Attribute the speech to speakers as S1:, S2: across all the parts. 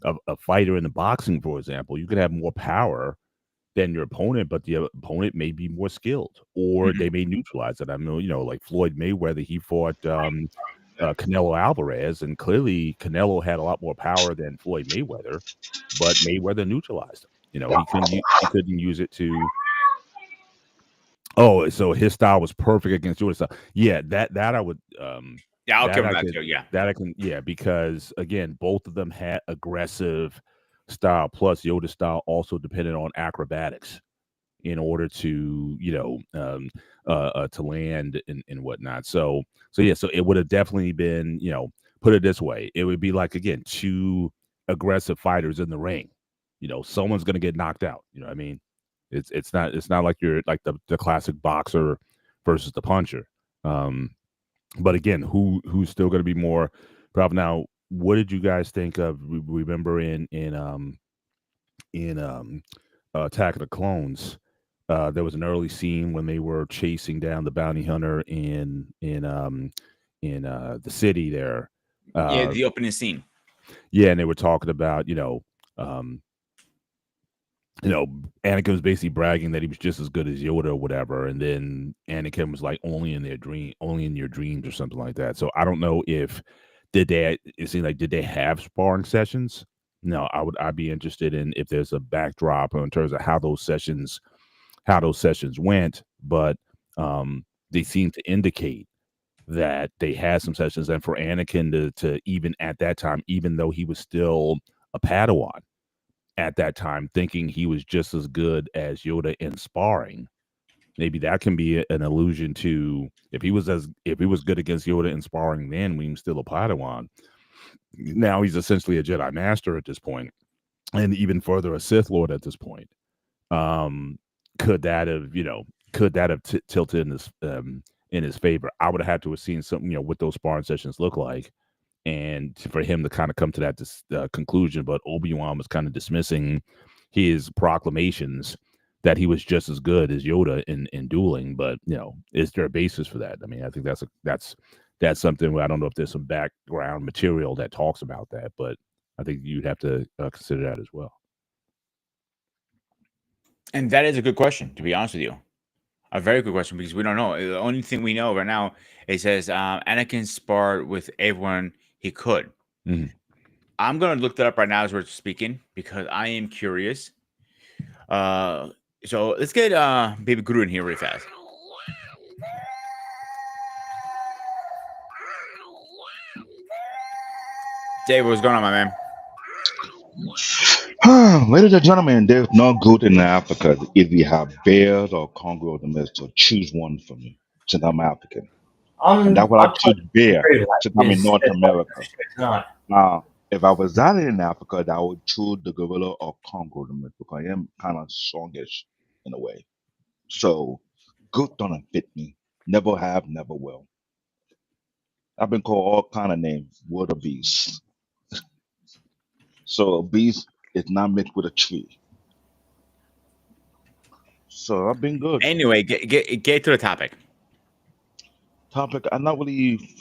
S1: a fighter in the boxing, for example, you could have more power than your opponent, but the opponent may be more skilled, or
S2: Mhm.
S1: they may neutralize it. I mean, like Floyd Mayweather, he fought Canelo Alvarez, and clearly Canelo had a lot more power than Floyd Mayweather, but Mayweather neutralized him. He couldn't use it to. Oh, so his style was perfect against Yoda's style. Yeah, that I would
S2: Yeah, I'll give
S1: that
S2: him
S1: I
S2: that
S1: could
S2: too. Yeah.
S1: that I can yeah, because again, both of them had aggressive style, plus Yoda's style also depended on acrobatics in order to to land and whatnot. So yeah, so it would have definitely been, put it this way, it would be like, again, two aggressive fighters in the ring. Someone's going to get knocked out. You know what I mean? It's not like you're like the classic boxer versus the puncher. Um, but again, who's still going to be more proud now? What did you guys think of? Remember in Attack of the Clones, there was an early scene when they were chasing down the bounty hunter in the city there.
S2: Yeah,
S1: Uh,
S2: the opening scene.
S1: yeah, and they were talking about um, you know, Anakin was basically bragging that he was just as good as Yoda or whatever, and then Anakin was like, only in your dreams or something like that. So I don't know if did they. It seemed like, did they have sparring sessions? No, I'd be interested in if there's a backdrop in terms of how those sessions went, but they seem to indicate that they had some sessions, and for Anakin to even at that time, even though he was still a Padawan at that time, thinking he was just as good as Yoda in sparring. Maybe that can be an allusion to if he was good against Yoda in sparring then when he was still a Padawan. Now he's essentially a Jedi Master at this point, and even further a Sith Lord at this point. Um, could that have tilted in his favor? I would have had to have seen something, what those sparring sessions look like, and for him to kind of come to that conclusion. But Obi-Wan was kind of dismissing his proclamations that he was just as good as Yoda in dueling. But is there a basis for that? I mean, I think that's something where I don't know if there's some background material that talks about that, but I think you'd have to consider that as well.
S2: And that is a good question, to be honest with you. A very good question because we don't know. The only thing we know right now, it says Anakin sparred with everyone he could.
S1: Mhm.
S2: I'm gonna look that up right now as we're speaking because I am curious. Uh, so let's get Baby Guru in here really fast. Dave, what's going on, my man?
S3: Ladies and gentlemen, there's no good in Africa if you have bears or Congo in the midst. So choose one for me, since I'm African. And that's what I
S4: I'm
S3: choose bear,
S4: very like
S3: since I'm in
S4: this
S3: North America.
S4: tonight.
S3: Now, if I was not in Africa, I would choose the gorilla or Congo in the midst because I am kind of strongish in a way. So, good don't fit me. Never have, never will. I've been called all kind of names, word of beast. So a beast is not mixed with a tree. So I've been good.
S2: Anyway, get to the topic.
S3: Topic, I'm not really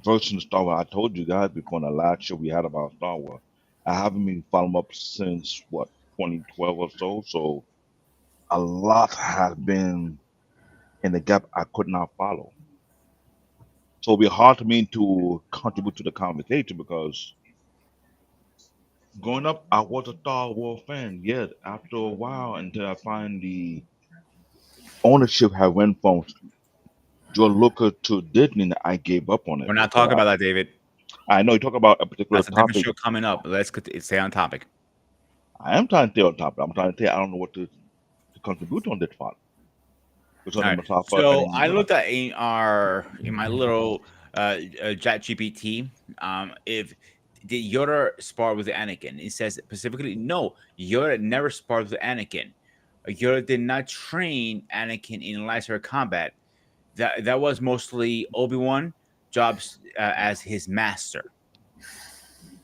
S3: versed in Star Wars. I told you guys before in the last show we had about Star Wars. I haven't been following up since what 2012 or so. So a lot has been in the gap I could not follow. So it'll be hard for me to contribute to the conversation because growing up I was a Star Wars fan. Yet after a while, until I find the ownership had went from George Lucas to Disney, I gave up on
S2: We're
S3: it
S2: not
S3: because
S2: talking about that, David.
S3: I know you talk about a particular
S2: That's a different
S3: topic.
S2: show coming up. Let's stay on topic.
S3: I am trying to stay on topic. I'm trying to say I don't know what to contribute on this part.
S2: All
S3: Concerning
S2: right.
S3: Mustafar
S2: So
S3: and
S2: I looked at in my little Chat GPT. If did Yoda spar with Anakin? It says specifically no. Yoda never sparred with Anakin. Yoda did not train Anakin in lightsaber combat. That was mostly Obi-Wan jobs as his master.
S1: Mm.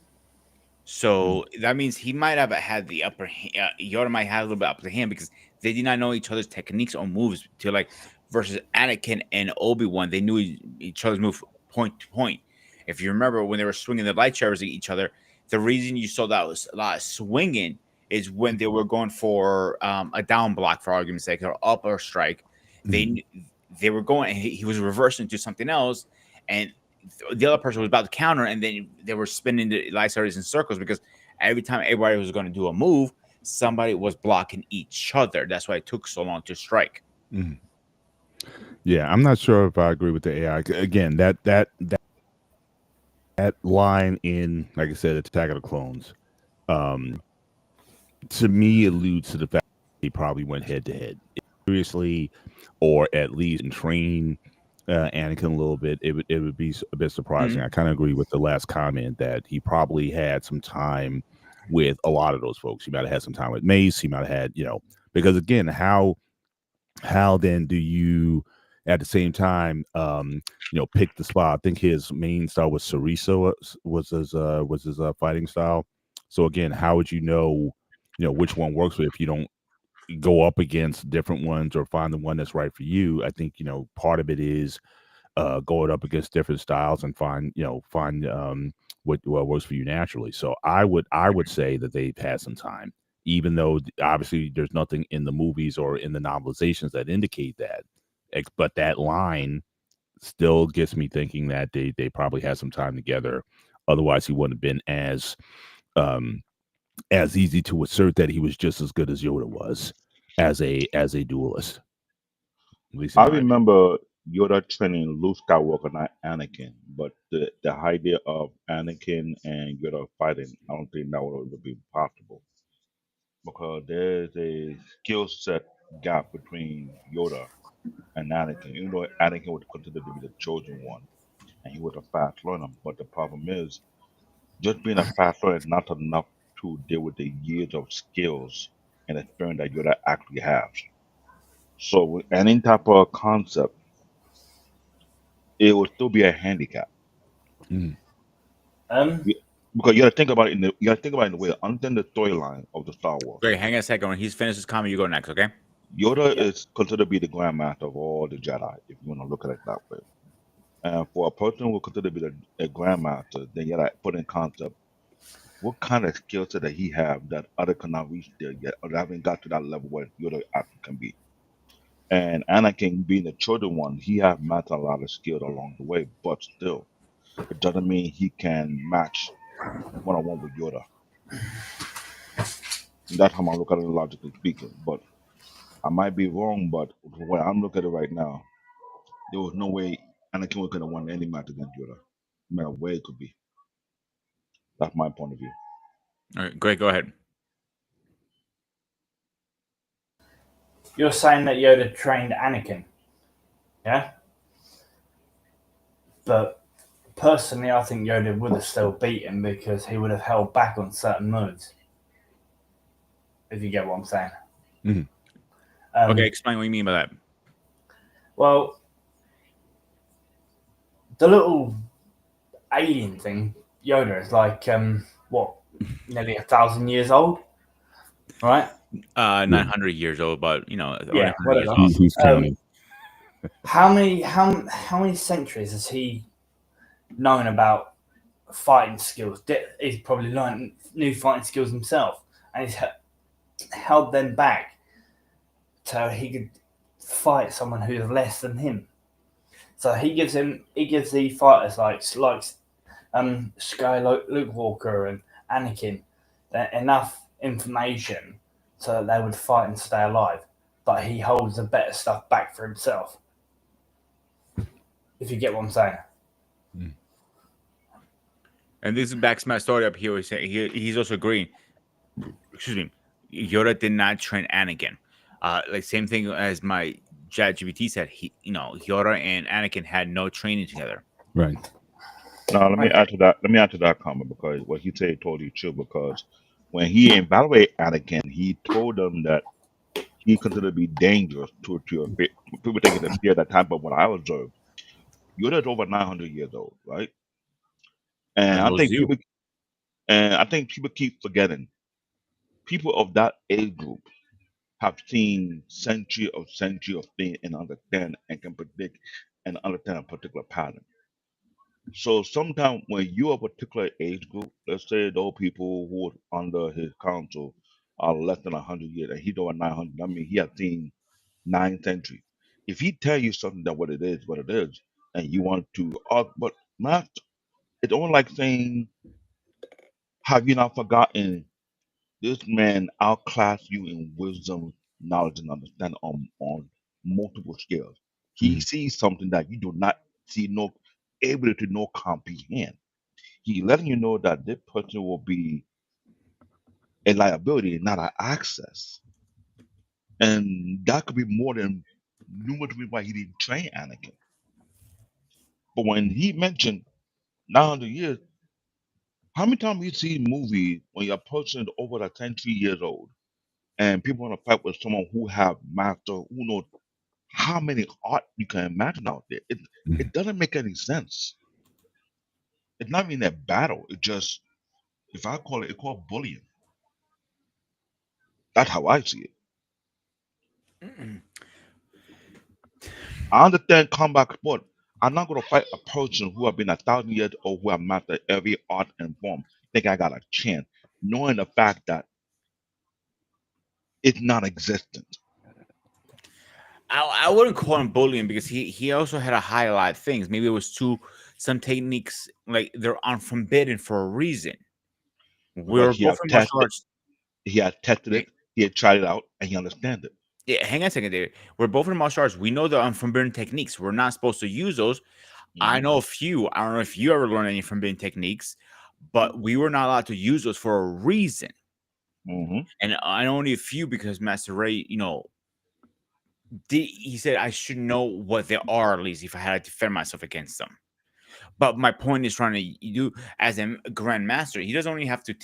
S2: So that means he might have had the upper hand. Yoda might have a little bit upper hand because they did not know each other's techniques or moves to like versus Anakin and Obi-Wan. They knew each other's move point to point. If you remember when they were swinging the lightsabers at each other, The reason you saw that was a lot of swinging is when they were going for a down block, for argument's sake, or up or strike. They
S1: Mhm.
S2: they were going. He was reversing to something else, and the other person was about to counter, and then they were spinning the lightsabers in circles because every time everybody was going to do a move, somebody was blocking each other. That's why it took so long to strike.
S1: Mhm. Yeah, I'm not sure if I agree with the AI. Again, that line in, like I said, Attack of the Clones, um, to me alludes to the fact they probably went head to head. Seriously, or at least and train Anakin a little bit, it would be a bit surprising.
S2: Mhm.
S1: I kind of agree with the last comment that he probably had some time with a lot of those folks. He might have had some time with Mace. He might have had, because again, how then do you at the same time pick the spot? I think his main style was Sarisa was his fighting style. So again, how would which one works with if you don't go up against different ones or find the one that's right for you? I think part of it is going up against different styles and find what works for you naturally. So I would say that they've had some time, even though obviously there's nothing in the movies or in the novelizations that indicate that. But that line still gets me thinking that they probably had some time together. Otherwise, he wouldn't have been um, as easy to assert that he was just as good as Yoda was as a duelist, at least in
S3: I
S1: my opinion.
S3: remember Yoda training Luke Skywalker, not Anakin, but the idea of Anakin and Yoda fighting, I don't think that would be possible because there's a skill set gap between Yoda and Anakin. Even though Anakin was considered to be the chosen one, and he was a fast learner, but the problem is just being a fast learner is not enough to deal with the years of skills and experience that Yoda actually has. So with any type of concept, it will still be a handicap.
S1: Mhm.
S4: Um,
S3: You- Because you gotta think about it in the way understand the storyline of the Star Wars.
S2: Great, hang on a second. When he's finished his comment, you go next, okay?
S3: Yoda
S4: yeah.
S3: is considered to be the grandmaster of all the Jedi, if you want to look at it that way. And for a person who considered to be a grandmaster, then you gotta put in concept what kind of skill set that he have that other cannot reach there yet, or they haven't got to that level where Yoda actually can be. And Anakin being the chosen one, he have mastered a lot of skills along the way, but still, it doesn't mean he can match one on one with Yoda. And that's how I look at it logically speaking. But I might be wrong, but when I'm looking at it right now, there was no way Anakin could have won any match against Yoda, no matter where it could be. That's my point of view.
S2: All right, great, go ahead.
S4: You're saying that Yoda trained Anakin, yeah? But personally, I think Yoda would have still beat him because he would have held back on certain moves, if you get what I'm saying.
S1: Mhm.
S2: Okay,
S4: Um,
S2: explain what you mean by that.
S4: well, the little alien thing, Yoda, is like, what, nearly 1,000 years old, right?
S2: 900 years old, but only
S4: Yeah,
S2: 100 years
S4: whatever.
S2: off.
S1: Who's counting?
S4: How many centuries has he known about fighting skills? He's probably learned new fighting skills himself, and he's held them back so he could fight someone who's less than him. So he gives the fighters like Sky Luke Walker and Anakin enough information so that they would fight and stay alive. But he holds the better stuff back for himself. If you get what I'm saying.
S1: Mm.
S2: And this backs my story up here. He's also agreeing. Excuse me. Yoda did not train Anakin. Like same thing as my Chat GPT said. Yoda and Anakin had no training together.
S1: Right.
S3: Now let me
S4: Okay.
S3: add to that. Let me add to that comment because what he said totally true. Because when he evaluated Anakin, he told them that he considered to be dangerous to your people taking the fear at that time. But what I observed, Yoda's over 900 years old, right? And
S2: And
S3: I
S2: those
S3: think
S2: you.
S3: people keep forgetting. People of that age group have seen century of things and understand and can predict and understand a particular pattern. So sometimes when you're a particular age group, let's say those people who are under his counsel are less than 100 years, and he's over 900. I mean, he has seen 9 centuries. If he tell you something that what it is, and you want to, but not, it's only like saying, have you not forgotten this man outclassed you in wisdom, knowledge, and understanding on multiple scales. He
S1: Mhm.
S3: sees something that you do not see, no ability to no comprehend. He letting you know that this person will be a liability, not an access. And that could be more than numerous reasons why he didn't train Anakin. But when he mentioned 900 years, how many times you see movie when your person is over the 10 3 years old and people want to fight with someone who have master, who knows how many art you can imagine out there? It
S1: Mhm.
S3: doesn't make any sense. It's not even a battle. It just, if I call it, it's called bullying. That's how I see it. I understand combat sport. I'm not going to fight a person who have been 1,000 years old who have mastered every art and form. Think I got a chance, knowing the fact that it's non-existent.
S2: I wouldn't call him bullying because he also had to highlight things. Maybe it was too some techniques like they're unforbidden for a reason.
S3: Because
S2: We're both in martial arts.
S3: he had tested it, he had tried it out, and he understands it.
S2: Yeah, hang on a second, David. We're both in martial arts. We know the unforbidden techniques. We're not supposed to use those. I
S3: Hmm.
S2: know a few. I don't know if you ever learned any forbidden techniques, but we were not allowed to use those for a reason.
S3: Hmm.
S2: And I know only a few because Master Ray, he said I should know what they are at least if I had to defend myself against them. But my point is trying to do as a grandmaster, he doesn't only have to,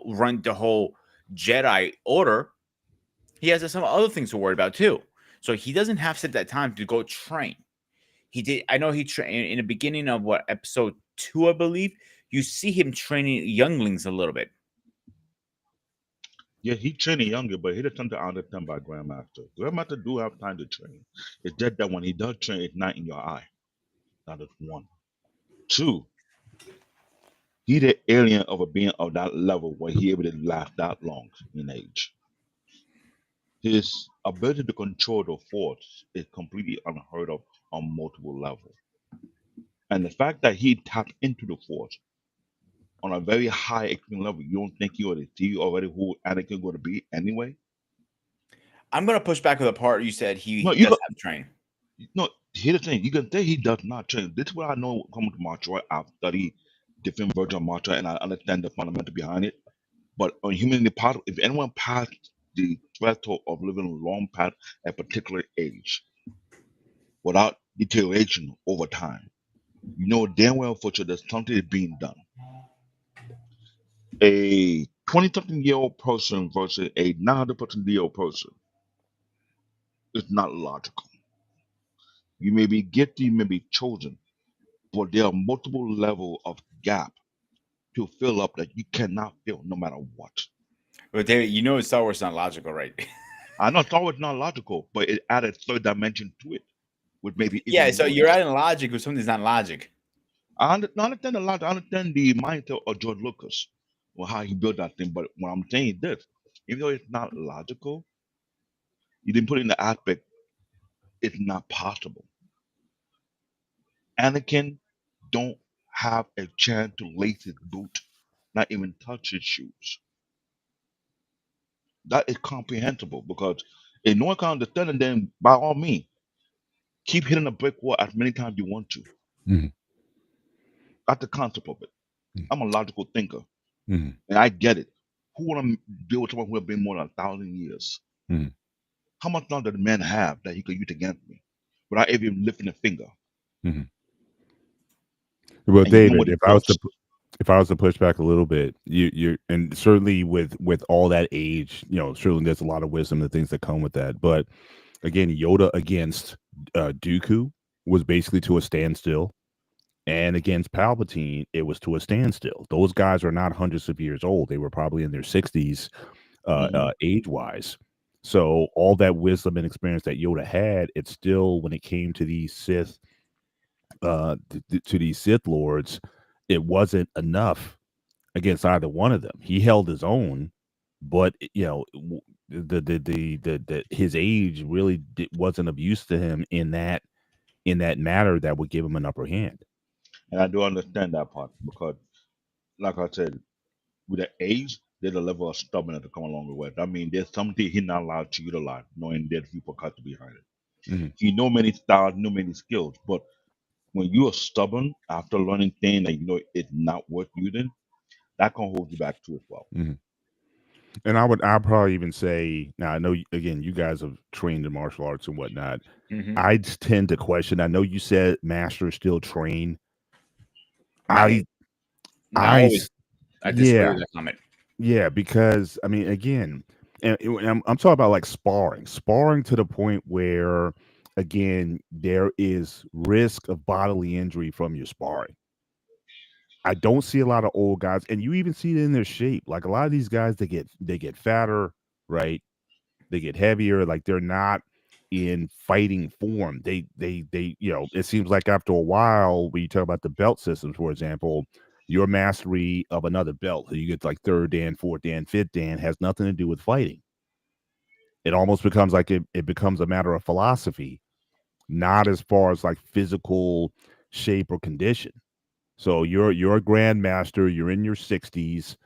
S2: run the whole Jedi order. He has some other things to worry about too. So he doesn't have set that time to go train. He did. I know he trained in the beginning of what episode 2, I believe. You see him training younglings a little bit.
S3: Yeah, he training younger, but he doesn't understand by Grandmaster. Grandmaster do have time to train. It's just that when he does train, it's not in your eye. That is one. Two, he the alien of a being of that level where he able to last that long in age. His ability to control the force is completely unheard of on multiple levels. And the fact that he tapped into the force on a very high extreme level, you don't think you already see already who Anakin going to be anyway?
S2: I'm gonna push back with the part you said
S3: No,
S2: he
S3: you
S2: does
S3: got
S2: have to train.
S3: no. Here's the thing: you can say he does not train. This is what I know coming to martial art. I've studied different versions of martial art, and I understand the fundamental behind it. But on humanly possible, if anyone passed the threshold of living a long past a particular age without deterioration over time, you know damn well for sure that something is being done. A 20-something-year-old person versus a 900-year-old person is not logical. You may be gifted, you may be chosen, but there are multiple levels of gap to fill up that you cannot fill no matter what.
S2: But David, Star Wars is not logical, right?
S3: I know it's always not logical, but it added third dimension to it, which made it
S2: Yeah,
S3: even
S2: so you're
S3: worse.
S2: adding logic with something that's not logic.
S3: I understand a lot. I understand the mindset of George Lucas, or how he built that thing. But what I'm saying is this: even though it's not logical, you didn't put in the aspect. It's not possible. Anakin don't have a chance to lace his boot, not even touch his shoes. That is comprehensible because if no one can understand it, then by all means, keep hitting a brick wall as many times you want to.
S1: Mhm.
S3: That's the concept of it. I'm a logical thinker,
S1: Mhm.
S3: and I get it. Who want to deal with someone who has been more than 1,000 years?
S1: Mhm.
S3: How much knowledge does the man have that he could use against me without even lifting a finger?
S1: Mhm. Well,
S3: And you know
S1: David,
S3: what he boasts?
S1: if I was to push back a little bit, you and certainly with all that age, certainly there's a lot of wisdom and things that come with that. But again, Yoda against Dooku was basically to a standstill, and against Palpatine, it was to a standstill. Those guys are not hundreds of years old; they were probably in their 60s,
S3: Hmm.
S1: age wise. So all that wisdom and experience that Yoda had, it's still when it came to these Sith to these Sith lords, it wasn't enough against either one of them. He held his own, but the his age really wasn't of use to him in that matter that would give him an upper hand.
S3: And I do understand that part because, like I said, with the age, there's a level of stubbornness to come along with it. I mean, there's something he's not allowed to utilize, knowing there's people cut to behind it.
S1: Mhm.
S3: He know many styles, know many skills, but when you are stubborn after learning things that you know it's not worth using, that can hold you back too as well.
S1: Mhm. And I'd probably even say, now I know again you guys have trained in martial arts and whatnot.
S2: Mhm.
S1: I tend to question. I know you said masters still train.
S2: Not
S1: I
S2: always. I disagree
S1: yeah
S2: with that comment.
S1: yeah because I mean again, and I'm talking about like sparring to the point where again there is risk of bodily injury from your sparring. I don't see a lot of old guys, and you even see it in their shape. Like a lot of these guys, they get fatter, right? They get heavier. Like they're not in fighting form. They it seems like after a while, when you talk about the belt systems, for example, your mastery of another belt, so you get like third dan, fourth dan, fifth dan, has nothing to do with fighting. It almost becomes like it becomes a matter of philosophy, not as far as like physical shape or condition. So you're a grandmaster, you're in your 60s.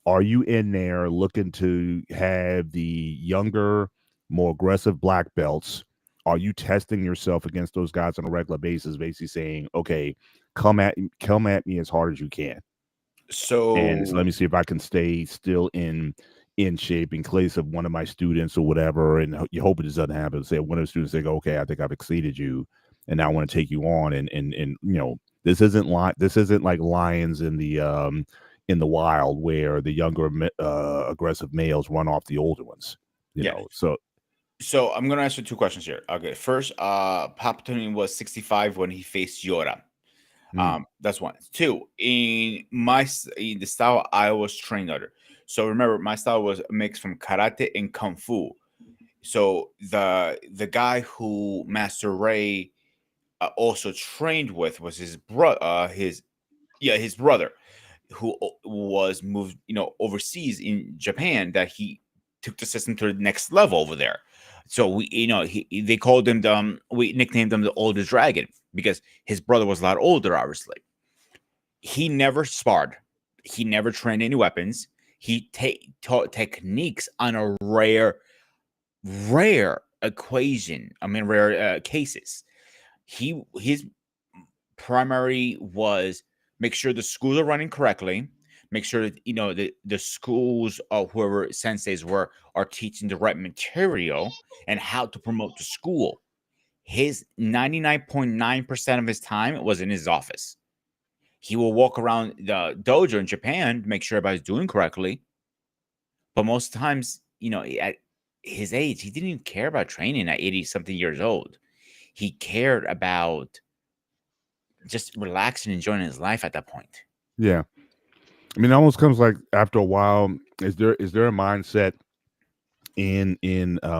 S1: Are you in there looking to have the younger, more aggressive black belts? Are you testing yourself against those guys on a regular basis, basically saying, okay, come at me as hard as you can. And so let
S2: So
S1: me see if I can stay still in shape in case of one of my students or whatever. And you hope it doesn't happen. Say one of the students say, okay, I think I've exceeded you, and now I want to take you on. And this isn't like lions in the wild where the younger aggressive males run off the older ones.
S2: yeah.
S1: So
S2: I'm gonna answer two questions here. Okay, first, Palpatine was 65 when he faced Yoda. That's one. Two, in the style I was trained under. So remember, my style was a mix from karate and kung fu. So the guy who Master Ray also trained with was his brother. His brother, who was moved, overseas in Japan. That he took the system to the next level over there. So they called him we nicknamed him the oldest dragon because his brother was a lot older, obviously. He never sparred. He never trained any weapons. He taught techniques on a rare equation. I mean, rare cases. His primary was make sure the schools are running correctly. Make sure that the schools or whoever senseis were are teaching the right material and how to promote the school. His 99.9% of his time was in his office. He will walk around the dojo in Japan to make sure everybody's doing correctly. But most times, at his age, he didn't even care about training at 80 something years old. He cared about just relaxing and enjoying his life at that point.
S1: yeah, I mean, it almost comes like after a while. Is there a mindset in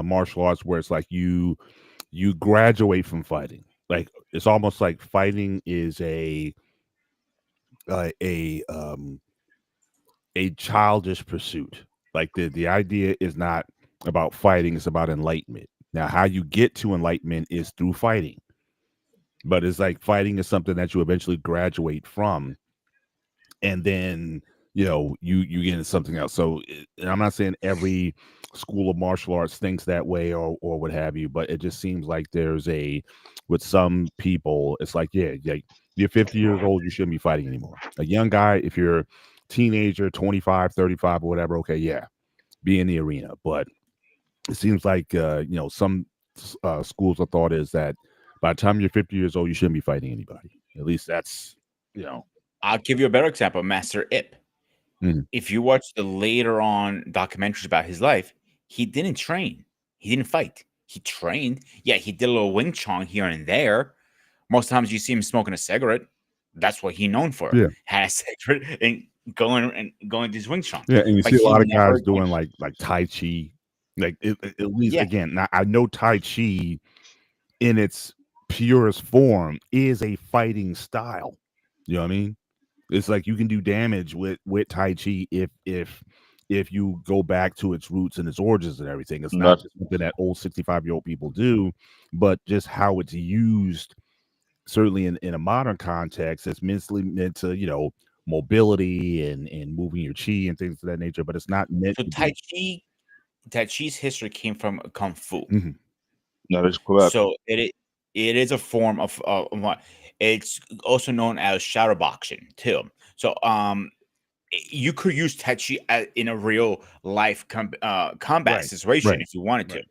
S1: martial arts where it's like you graduate from fighting? Like it's almost like fighting is a uh, a um a childish pursuit. Like the idea is not about fighting, it's about enlightenment. Now how you get to enlightenment is through fighting, but it's like fighting is something that you eventually graduate from, and then you get into something else. So and I'm not saying every school of martial arts thinks that way or what have you, but it just seems like there's a with some people it's like you're 50 years old, you shouldn't be fighting anymore. A young guy, if you're teenager, 25, 35 or whatever, okay, yeah, be in the arena. But it seems like some schools of thought is that by the time you're 50 years old, you shouldn't be fighting anybody. At least that's
S2: I'll give you a better example. Master Ip.
S1: Mhm.
S2: If you watch the later on documentaries about his life, he didn't train. He didn't fight. He trained. Yeah, he did a little Wing Chun here and there. Most times you see him smoking a cigarette. That's what he's known for.
S1: Yeah.
S2: Had a cigarette and going to his Wing Chun.
S1: Yeah, and you
S2: But
S1: see a
S2: he
S1: lot of
S2: never
S1: guys doing like Tai Chi. Like at least
S2: yeah.
S1: again, now I know Tai Chi in its purest form is a fighting style. You know what I mean? It's like you can do damage with Tai Chi if you go back to its roots and its origins and everything. It's not
S3: That's
S1: just something that old 65-year-old people do, but just how it's used, certainly in a modern context, it's mentally meant to, mobility and moving your chi and things of that nature, but it's not meant
S2: So
S1: to be.
S2: Tai Chi's history came from Kung Fu.
S1: Mhm.
S3: that is correct.
S2: So it is a form of what it's also known as shadow boxing too. So you could use Tai Chi in a real life combat
S1: Right,
S2: situation
S1: right,
S2: if you wanted to.
S1: right.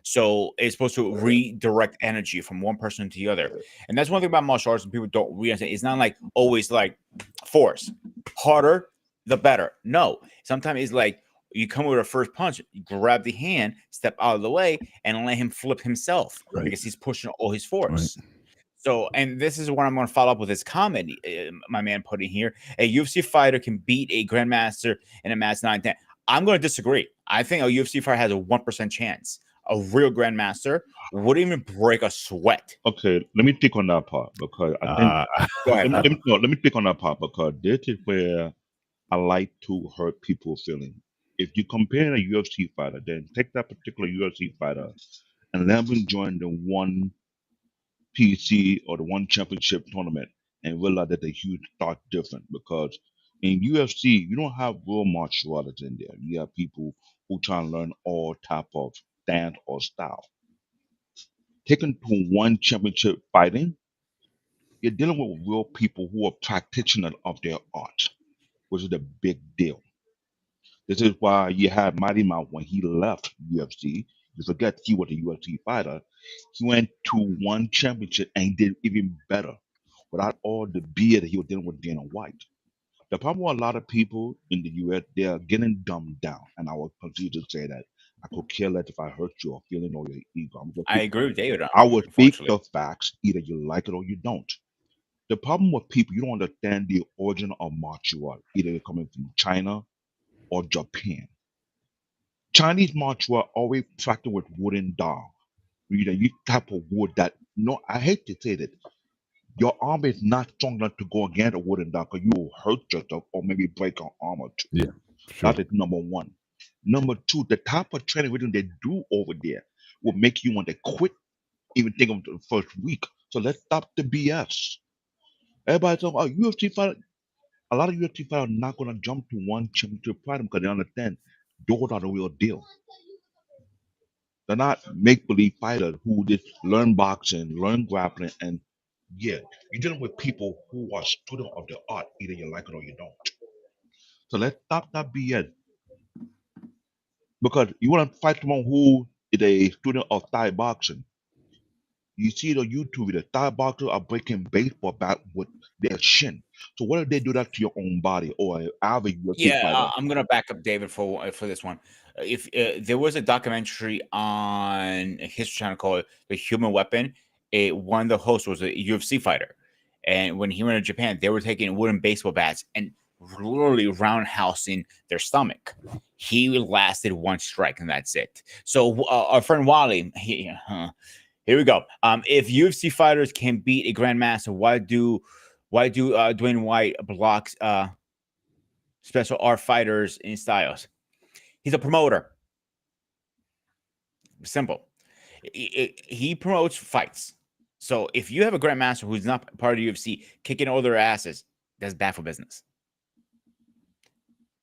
S2: So it's supposed to redirect energy from one person to the other, and that's one thing about martial arts. And people don't realize it. It's not like always like force, harder the better. No, sometimes it's like you come with a first punch, you grab the hand, step out of the way, and let him flip himself
S1: Right,
S2: because he's pushing all his
S1: right.
S2: force. So, and this is what I'm going to follow up with his comment, my man put in here. A UFC fighter can beat a grandmaster in a match 9-10. I'm going to disagree. I think a UFC fighter has a 1% chance. A real grandmaster wouldn't even break a sweat.
S3: Okay, let me pick on that part because I think
S1: Uh,
S2: Go ahead, brother.
S3: let me pick on that part because this is where I like to hurt people's feeling. If you compare a UFC fighter, then take that particular UFC fighter and let him join the one PC or the one championship tournament and realize that the huge stark different because in UFC you don't have real martial artists in there. You have people who try and learn all type of dance or style. Taken to one championship fighting, you're dealing with real people who are practitioners of their art, which is a big deal. This is why you had Mighty Mouse when he left UFC. You forget he was a UFC fighter. He went to one championship and did even better without all the beer that he was dealing with Dana White. The problem with a lot of people in the US, they are getting dumbed down. And I will continue to say that. I could care less if I hurt your feeling or your ego.
S2: I agree with David,
S3: I will speak
S2: unfortunately.
S3: the facts. Either you like it or you don't. The problem with people, you don't understand the origin of martial art. Either they're coming from China or Japan. Chinese martial art always practice with wooden dog. You type of wood that no, I hate to say that your arm is not strong enough to go against a wooden dog because you will hurt yourself or maybe break an arm or two.
S1: yeah, sure.
S3: That is number one. Number two, the type of training rhythm they do over there will make you want to quit even think of the first week. So let's stop the BS. Everybody's talking about UFC fighter. A lot of UFC fighters are not going to jump to one championship fight because they understand those are the real deal. They're not make believe fighters who just learn boxing, learn grappling, and yeah, you're dealing with people who are students of the art. Either you like it or you don't. So let's stop that BS. Because you want to fight someone who is a student of Thai boxing. You see it on YouTube, the Thai boxers are breaking baseball bat with their shin. So what if they do that to your own body or an average UFC
S2: Yeah,
S3: fighter?
S2: I'm gonna back up David for this one. If there was a documentary on a History Channel called "The Human Weapon," one of the hosts was a UFC fighter, and when he went to Japan, they were taking wooden baseball bats and literally roundhousing their stomach. He lasted one strike, and that's it. So our friend Wally, here we go. If UFC fighters can beat a grandmaster, why do Dwayne White blocks special art fighters in styles? He's a promoter. Simple. He promotes fights. So if you have a grandmaster who's not part of the UFC kicking all their asses, that's bad for business.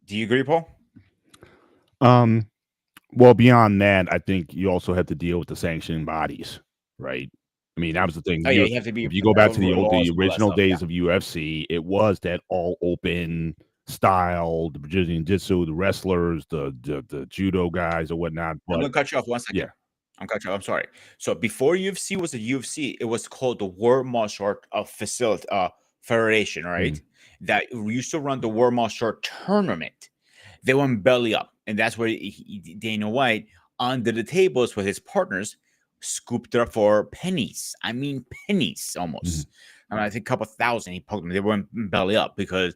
S2: Do you agree, Paul?
S1: Um, well, beyond that, I think you also have to deal with the sanctioning bodies, right? I mean, that was the thing.
S2: Oh yeah, you have to be
S1: If you go back to
S2: laws
S1: the
S2: and all that
S1: original
S2: stuff. Yeah.
S1: days of UFC, it was that all open style, the Brazilian Jiu-Jitsu, the wrestlers, the judo guys or whatnot.
S2: I'm
S1: But
S2: gonna cut you off 1 second.
S1: yeah,
S2: I'm sorry. So before UFC was a UFC, it was called the World Martial Art Facility Federation, right? That used to run the World Martial Art Tournament. They went belly up, and that's where Dana White, under the tables with his partners, scooped it up for pennies. I mean, pennies almost. I mean, I think a couple thousand. He poked them. They went belly up because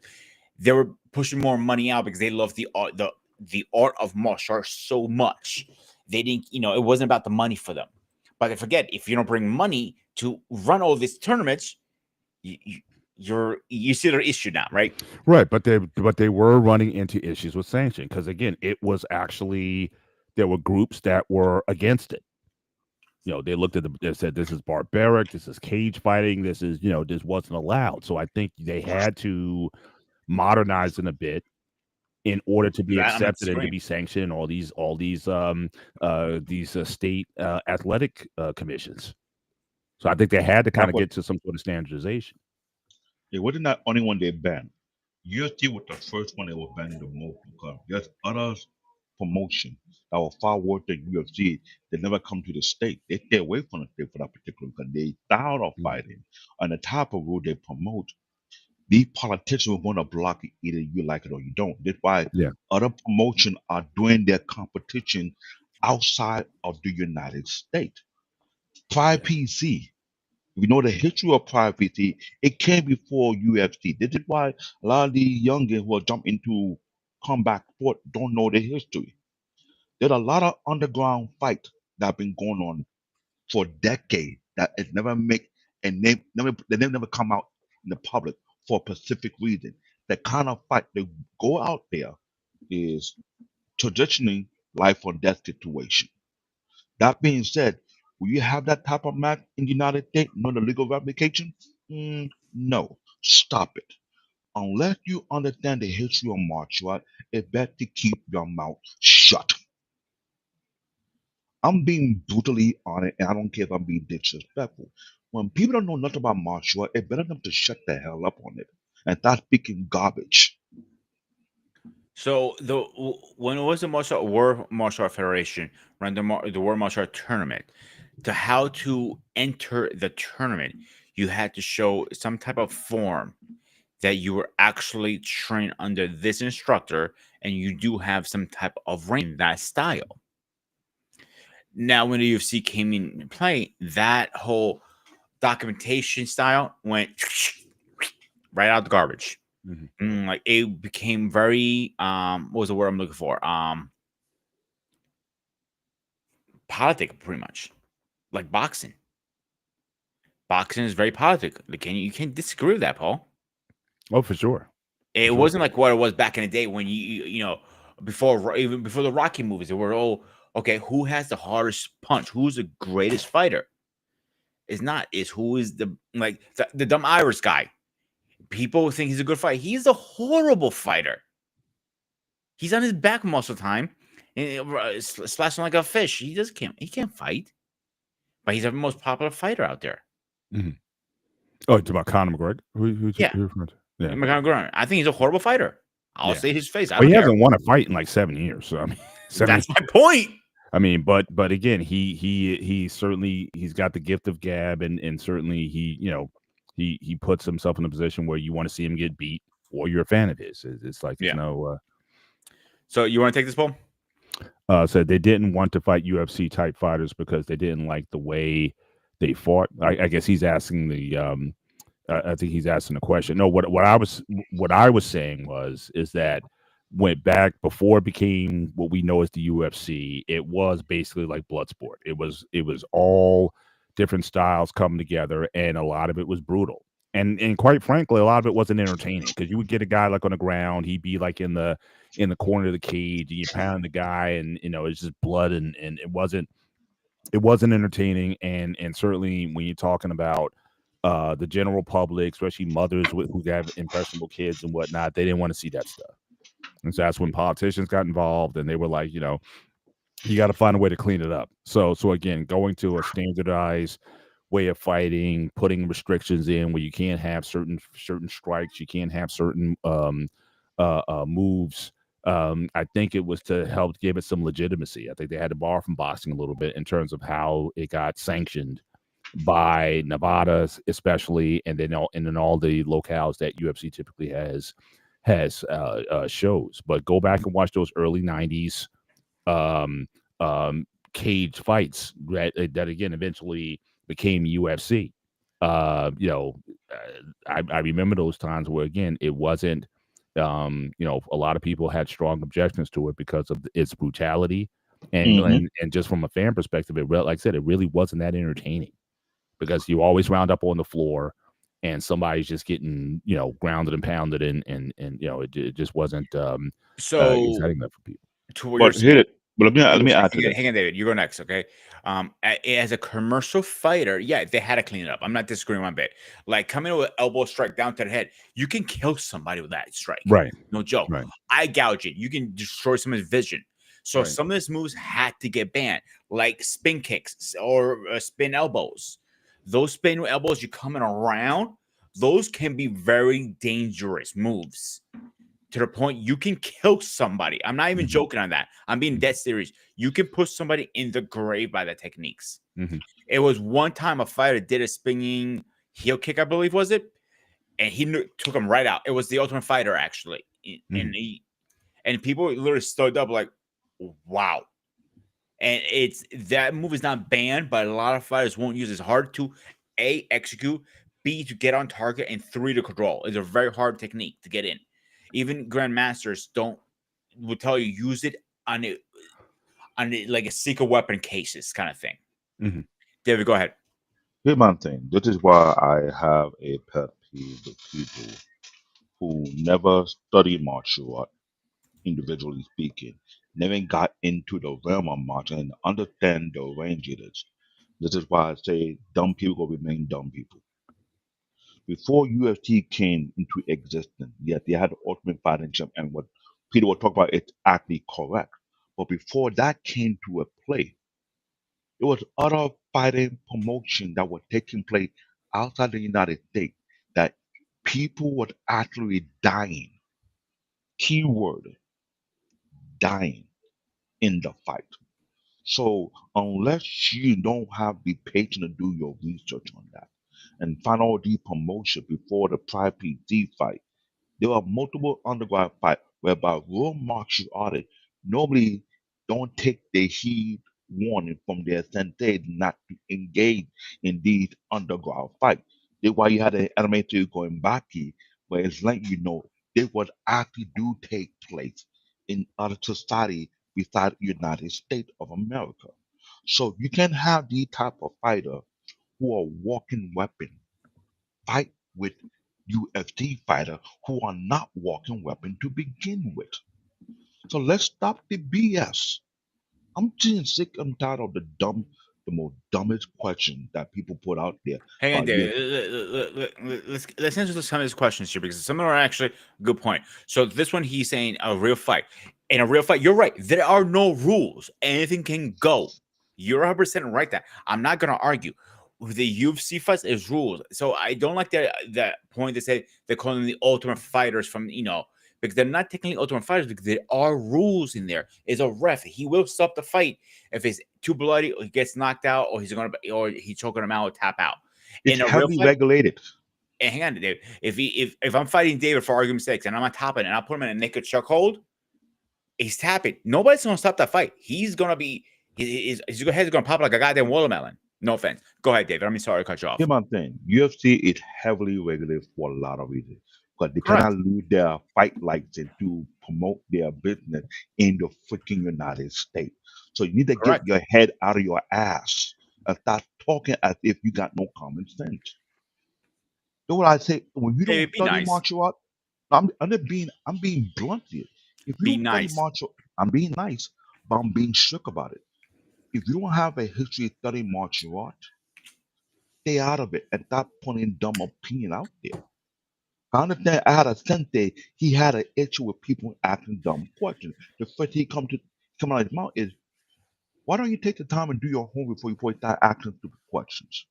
S2: they were pushing more money out because they loved the art of martial arts so much. They didn't, it wasn't about the money for them. But they forget, if you don't bring money to run all these tournaments, you see their issue now, right?
S1: Right, but they were running into issues with sanction because again, it was actually there were groups that were against it. They looked at they said this is barbaric, this is cage fighting, this is this wasn't allowed. So I think they had to modernize it a bit in order to be
S2: That I'm
S1: accepted and to
S2: disagreeing.
S1: be sanctioned. These state athletic commissions. So I think they had to
S3: Yeah,
S1: kind of
S3: but
S1: get to some sort of standardization.
S3: it wasn't the only one they banned. UFC was the first one they were banning the most because there's other promotions that were far worse than UFC. They never come to the state. They stay away from the state for that particular because they style of
S1: Mhm.
S3: fighting and the type of rule they promote. These politicians will want to block it either you like it or you don't. That's why
S1: Yeah.
S3: other promotions are doing their competition outside of the United States. Pride PC. We know the history of Pride PC. It came before UFC. This is why a lot of the youngins who are jump into combat sport don't know the history. There's a lot of underground fights that have been going on for decades that it never make and they never come out in the public for a specific reason. The kind of fight they go out there is traditionally life or death situation. That being said, will you have that type of match in the United States? No, the legal ramification? No. Stop it. Unless you understand the history of martial art, it's better to keep your mouth shut. I'm being brutally honest, and I don't care if I'm being disrespectful. When people don't know nothing about martial art, it's better them to shut the hell up on it and start speaking garbage.
S2: So when it was the World Martial Art Federation ran the World Martial Art Tournament, to how to enter the tournament, you had to show some type of form that you were actually trained under this instructor, and you do have some type of range in that style. Now, when the UFC came in play, that whole documentation style went right out the garbage.
S1: Mhm.
S2: Like it became very what was the word I'm looking for? Politic, pretty much, like boxing. Boxing is very politic. Like, you can't disagree with that, Paul.
S1: Oh, for sure.
S2: It
S1: Sure.
S2: wasn't like what it was back in the day when even before the Rocky movies, they were okay. Who has the hardest punch? Who's the greatest fighter? It's not. It's who is the dumb Irish guy. People think he's a good fighter. He's a horrible fighter. He's on his back most of the time, and slashing like a fish. He can't fight, but he's the most popular fighter out there.
S1: Mhm. Oh, it's about Conor McGregor.
S2: Yeah.
S1: Who referring to? Yeah.
S2: I think he's a horrible fighter. I'll
S1: Yeah.
S2: say his face. I
S1: Well, he
S2: don't care.
S1: hasn't won a fight in like 7 years. So I mean, 7
S2: That's my point.
S1: I mean, but again, he certainly he's got the gift of gab, and certainly he puts himself in a position where you want to see him get beat, or you're a fan of his. It's like there's
S2: Yeah.
S1: no.
S2: So you want to take this, Paul?
S1: Said they didn't want to fight UFC type fighters because they didn't like the way they fought. I guess he's asking the. I think he's asking the question. No, what I was saying is that went back before it became what we know as the UFC. It was basically like blood sport. It was all different styles coming together, and a lot of it was brutal. And quite frankly, a lot of it wasn't entertaining because you would get a guy like on the ground, he'd be like in the corner of the cage, and you pound the guy, and it's just blood, and it wasn't entertaining, and certainly when you're talking about the general public, especially mothers who have impressionable kids and whatnot, they didn't want to see that stuff. And so that's when politicians got involved, and they were like, you got to find a way to clean it up. So again, going to a standardized way of fighting, putting restrictions in where you can't have certain strikes, you can't have certain moves. I think it was to help give it some legitimacy. I think they had to borrow from boxing a little bit in terms of how it got sanctioned by Nevada, especially, and then all the locales that UFC typically has shows. But go back and watch those early '90s cage fights that again eventually became UFC. I remember those times where again it wasn't. A lot of people had strong objections to it because of its brutality, and
S3: Mhm.
S1: and just from a fan perspective, like I said, it really wasn't that entertaining. because you always round up on the floor and somebody's just getting, grounded and pounded and it just wasn't
S2: So
S1: exciting enough for people.
S2: to what you're
S3: But hit
S2: saying,
S3: it. But let me add to this.
S2: hang on, David. You go next, okay? As a commercial fighter, yeah, they had to clean it up. I'm not disagreeing one bit. Like coming with elbow strike down to the head, you can kill somebody with that strike.
S1: Right.
S2: No joke.
S1: Right.
S2: Eye gouging, you can destroy someone's vision. So
S1: Right.
S2: some of these moves had to get banned, like spin kicks or spin elbows. Those spin elbows, you coming around, those can be very dangerous moves to the point you can kill somebody. I'm not even
S1: Mhm.
S2: joking on that. I'm being dead serious. You can put somebody in the grave by the techniques.
S1: Mhm.
S2: It was one time a fighter did a spinning heel kick, I believe, was it? And he took him right out. It was the Ultimate Fighter, actually. And and people literally stood up like, wow. And that move is not banned, but a lot of fighters won't use it. It's hard to A, execute, B, to get on target, and 3, to control. It's a very hard technique to get in. Even grandmasters will tell you use it on like a secret weapon cases kind of thing.
S1: Mhm.
S2: David, go ahead.
S3: Here's my thing. This is why I have a pet peeve with people who never study martial art, individually speaking, never got into the realm of martial and understand the range it is. This is why I say dumb people will remain dumb people. Before UFC came into existence, yes, they had the Ultimate Fighting Champ, and what Peter will talk about is actually correct. But before that came to a play, there was other fighting promotion that were taking place outside the United States that people were actually dying. Keyword dying in the fight. So unless you don't have the patience to do your research on that and find all the promotion before the Pride PT fight, there are multiple underground fights whereby real martial artists normally don't take the heed warning from their sensei not to engage in these underground fights. That's why you had an animated going back, where it's like they would actually do take place in other society besides the United States of America. So you can have these type of fighter who are walking weapon fight with UFC fighter who are not walking weapon to begin with. So let's stop the BS. I'm just sick and tired of the most dumbest question that people put out there
S2: Hang on,
S3: about
S2: David.
S3: UFC.
S2: Let's answer some of these questions here because some of them are actually a good point. So this one, he's saying a real fight. In a real fight, you're right. There are no rules. Anything can go. You're 100% right. That I'm not going to argue. The UFC fights is rules. So I don't like that point they say they're calling them the ultimate fighters from because they're not technically ultimate fighters because there are rules in there. Is a ref. He will stop the fight if it's too bloody or he gets knocked out or he's choking him out or tap out.
S3: It's
S2: In a real
S3: heavily
S2: fight,
S3: regulated.
S2: and hang on, David. If I'm fighting David for argument's sake and I'm on top of it and I put him in a naked chokehold, he's tapping. Nobody's gonna stop that fight. He's gonna be his head's gonna pop like a goddamn watermelon. No offense. Go ahead, David. I'm sorry to cut you off.
S3: Here's my thing. UFC is heavily regulated for a lot of reasons. Because they cannot
S2: Correct.
S3: lose their fight license to promote their business in the freaking United States. So you need to get
S2: Correct.
S3: your head out of your ass and start talking as if you got no common sense. That's what I say. When you don't
S2: David, be
S3: study
S2: nice.
S3: martial art, I'm being blunt here. If you
S2: Be
S3: don't study
S2: nice.
S3: martial, I'm being nice, but I'm being strict about it. If you don't have a history of studying martial art, stay out of it and stop putting dumb opinion out there. I understand I had a sensei, he had an issue with people asking dumb questions. The first he come out of his mouth is, why don't you take the time and do your homework before you start asking stupid questions?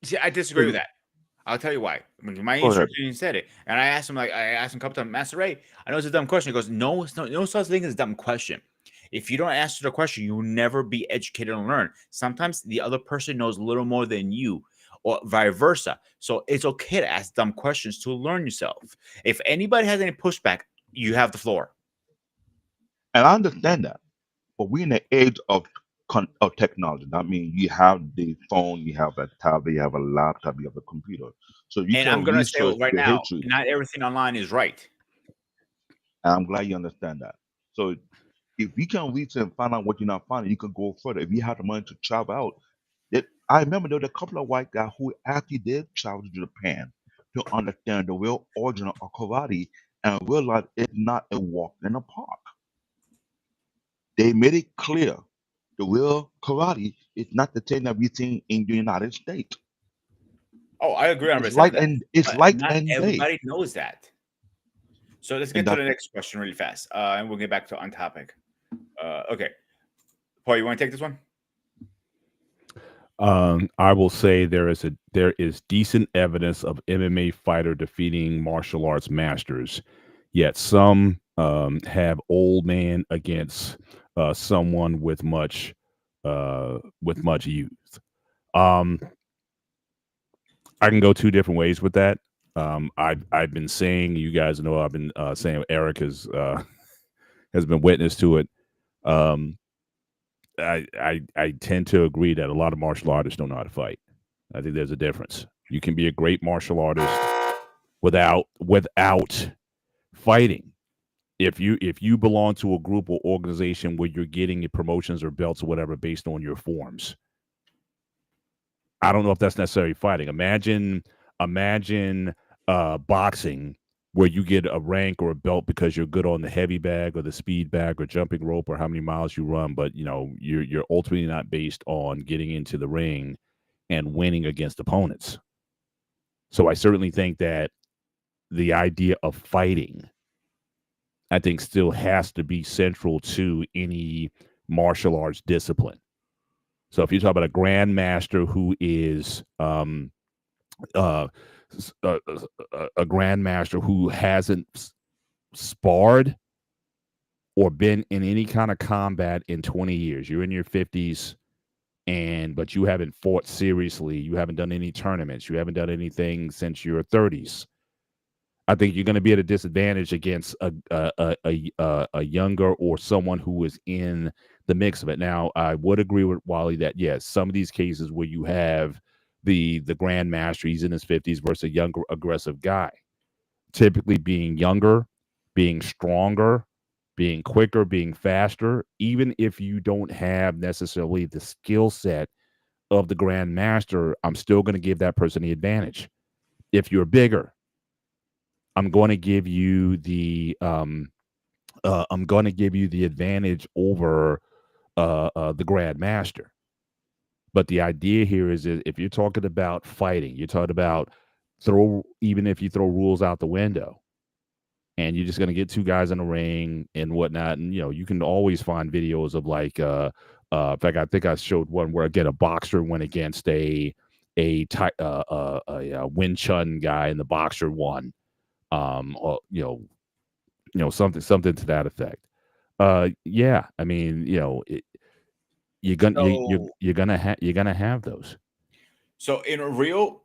S2: See, I
S3: So
S2: disagree with that. I'll tell you why. My
S3: go ahead.
S2: instructor said it, and I asked him a couple times, Master Ray, I know it's a dumb question. He goes, no, it's no such thing as a dumb question. If you don't answer the question, you will never be educated and learn. Sometimes the other person knows a little more than you, or vice versa. So it's okay to ask dumb questions to learn yourself. If anybody has any pushback, you have the floor.
S3: And I understand that. But we're in the age of technology. I mean, you have the phone, you have a tablet, you have a laptop, you have a computer. So you
S2: And I'm
S3: can
S2: gonna say
S3: research
S2: right
S3: the
S2: now,
S3: history.
S2: not everything online is right.
S3: And I'm glad you understand that. So if you can research and find out what you're not finding, you can go further. If you have the money to travel out, I remember there was a couple of white guys who actually did travel to Japan to understand the real origin of karate and realize it's not a walk in the park. They made it clear the real karate is not the thing that we see in the United States.
S2: Oh, I agree
S3: It's
S2: 100%
S3: light
S2: with that.
S3: and it's
S2: But
S3: light
S2: not
S3: and day,
S2: everybody knows that. So let's
S3: and
S2: get to
S3: that's
S2: the
S3: what.
S2: next question really fast, and we'll get back to on topic. Okay, Paul, you want to take this one?
S1: I will say there is decent evidence of MMA fighter defeating martial arts masters, yet some have old man against someone with much youth. Um, I can go two different ways with that. I've been saying, you guys know, I've been saying Eric has been witness to it. Um, I tend to agree that a lot of martial artists don't know how to fight. I think there's a difference. You can be a great martial artist without fighting. If you belong to a group or organization where you're getting your promotions or belts or whatever based on your forms, I don't know if that's necessarily fighting. Imagine boxing where you get a rank or a belt because you're good on the heavy bag or the speed bag or jumping rope or how many miles you run, but you're ultimately not based on getting into the ring and winning against opponents. So I certainly think that the idea of fighting, I think, still has to be central to any martial arts discipline. So if you talk about a grandmaster who is uh, a grandmaster who hasn't sparred or been in any kind of combat in 20 years, you're in your 50s, but you haven't fought seriously, you haven't done any tournaments, you haven't done anything since your 30s. I think you're going to be at a disadvantage against a younger or someone who is in the mix of it. Now, I would agree with Wally that yes, some of these cases where you have the grandmaster, he's in his 50s versus a younger aggressive guy, typically being younger, being stronger, being quicker, being faster. Even if you don't have necessarily the skill set of the grandmaster, I'm still going to give that person the advantage. If you're bigger, I'm going to give you the advantage over the grandmaster. But the idea here is that if you're talking about fighting, you're talking about even if you throw rules out the window and you're just going to get two guys in a ring and whatnot, and you can always find videos of like in fact, I think I showed one where again a boxer went against a Wing Chun guy and the boxer won, or something to that effect. Yeah, I mean,
S2: So,
S1: you're gonna have those.
S2: so in a real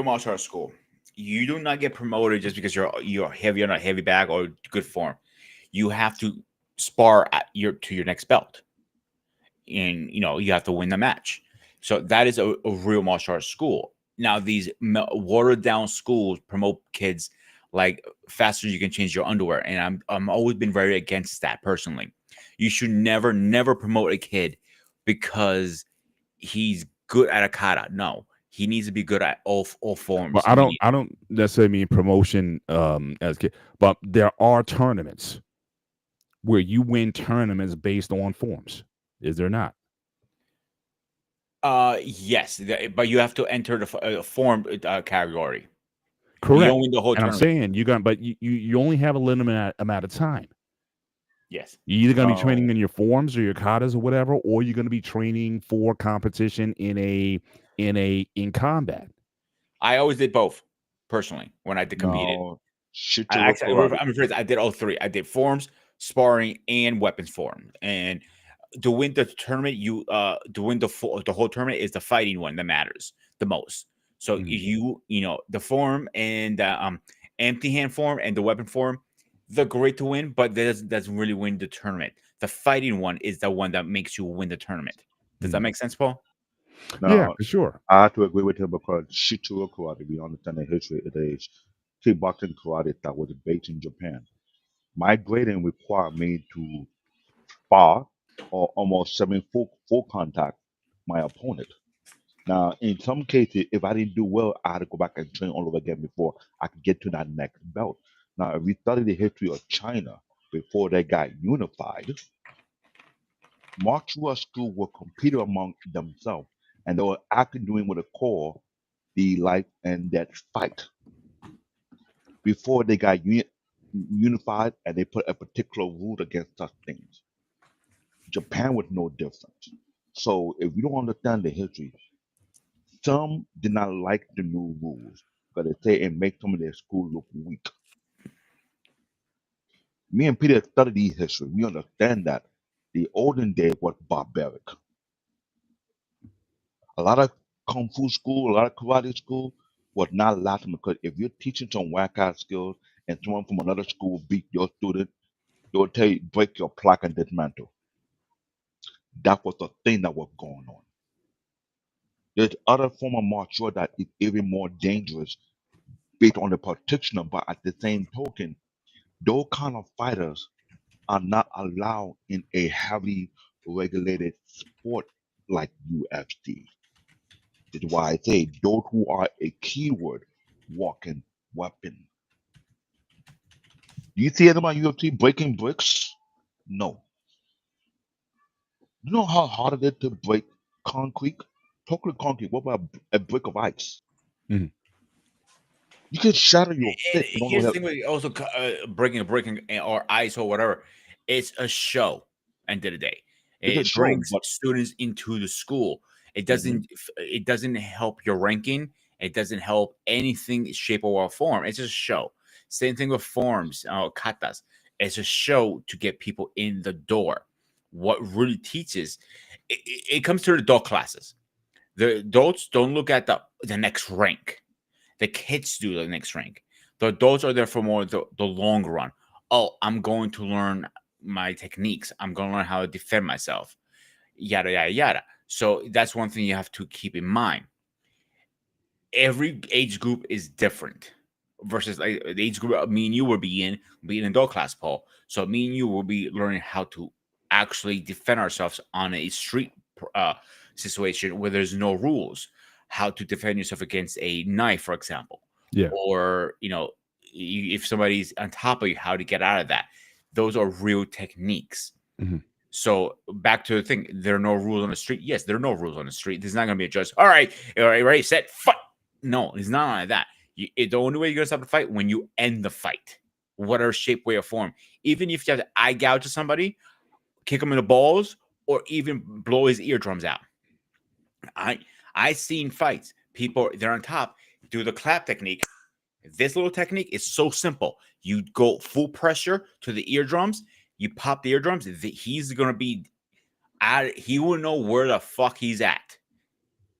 S2: martial arts school, you do not get promoted just because you're heavy on a heavy bag or good form. You have to spar at your next belt, and you have to win the match. So that is a real martial arts school. Now these watered down schools promote kids like faster you can change your underwear, and I'm always been very against that personally. You should never promote a kid because he's good at a kata. No, he needs to be good at all
S1: Well,
S2: forms.
S1: I don't necessarily mean promotion as kid, but there are tournaments where you win tournaments based on forms. Is there not?
S2: Yes, but you have to enter the form category. You
S1: Correct.
S2: don't win the whole
S1: And I'm
S2: tournament.
S1: saying but you only have a limited amount of time.
S2: Yes.
S1: You're either going to be training
S3: No,
S1: in your forms or your katas or whatever, or you're going to be training for competition in combat.
S2: I always did both personally when I did competed.
S3: no,
S2: I
S3: Shitara
S2: actually,
S3: karate.
S2: I'm rephrasing. I did all three. I did forms, sparring, and weapons form. And to win the tournament, to win the whole tournament is the fighting one that matters the most. So
S1: Mhm.
S2: the form and the empty hand form and the weapon form, they're great to win, but that doesn't really win the tournament. The fighting one is the one that makes you win the tournament. Does that
S1: Mhm.
S2: make sense, Paul?
S1: Yeah,
S3: Now,
S1: for sure.
S3: I have to agree with him because Shitara karate, we understand the history, it is kickboxing karate that was based in Japan. My grading required me to spar or almost 7 full contact my opponent. Now, in some cases, if I didn't do well, I had to go back and train all over again before I could get to that next belt. Now, if we study the history of China before they got unified, martial arts schools were competing among themselves, and they were actually doing what they call the life and death fight before they got unified, and they put a particular rule against such things. Japan was no different. So, if you don't understand the history, some did not like the new rules because they say it makes some of their schools look weak. Me and Peter studied history. We understand that the olden days was barbaric. A lot of kung fu school, a lot of karate school was not lasting because if you're teaching some whack ass skills and someone from another school beat your student, they'll tell you break your plaque and dismantle. That was the thing that was going on. There's other form of martial art that is even more dangerous based on the practitioner, but at the same token, those kind of fighters are not allowed in a heavily regulated sport like UFC. This is why I say those who are a keyword walking weapon. Do you see anyone on UFC breaking bricks? No. You know how hard it is to break concrete? Talking concrete, what about a brick of ice?
S1: Mhm.
S3: You can shatter your
S2: And
S3: fist. You don't know
S2: here's the
S3: how.
S2: thing with also breaking or ice or whatever. It's a show. End of the day,
S3: It's a
S2: it
S3: show,
S2: brings
S3: but
S2: students into the school. It
S3: mhm,
S2: doesn't help your ranking. It doesn't help anything shape or form. It's just a show. Same thing with forms, katas. It's a show to get people in the door. What really teaches, it comes to the adult classes. The adults don't look at the next rank. The kids do the next rank. The adults are there for more the long run. Oh, I'm going to learn my techniques. I'm going to learn how to defend myself. Yada yada yada. So that's one thing you have to keep in mind. Every age group is different. Versus like the age group me and you will be in adult class, Paul. So me and you will be learning how to actually defend ourselves on a street uh, situation where there's no rules. How to defend yourself against a knife, for example,
S1: Yeah.
S2: or if somebody's on top of you, how to get out of that. Those are real techniques.
S1: Mhm.
S2: So back to the thing, there are no rules on the street. Yes, there are no rules on the street. There's not going to be a judge. All right, ready, set, fight. No, it's not like that. The only way you're going to stop the fight when you end the fight, whatever shape, way, or form. Even if you have to eye gouge to somebody, kick him in the balls, or even blow his eardrums out. I seen fights. People they're on top, do the clap technique. This little technique is so simple. You go full pressure to the eardrums. You pop the eardrums. He's gonna be he will know where the fuck he's at.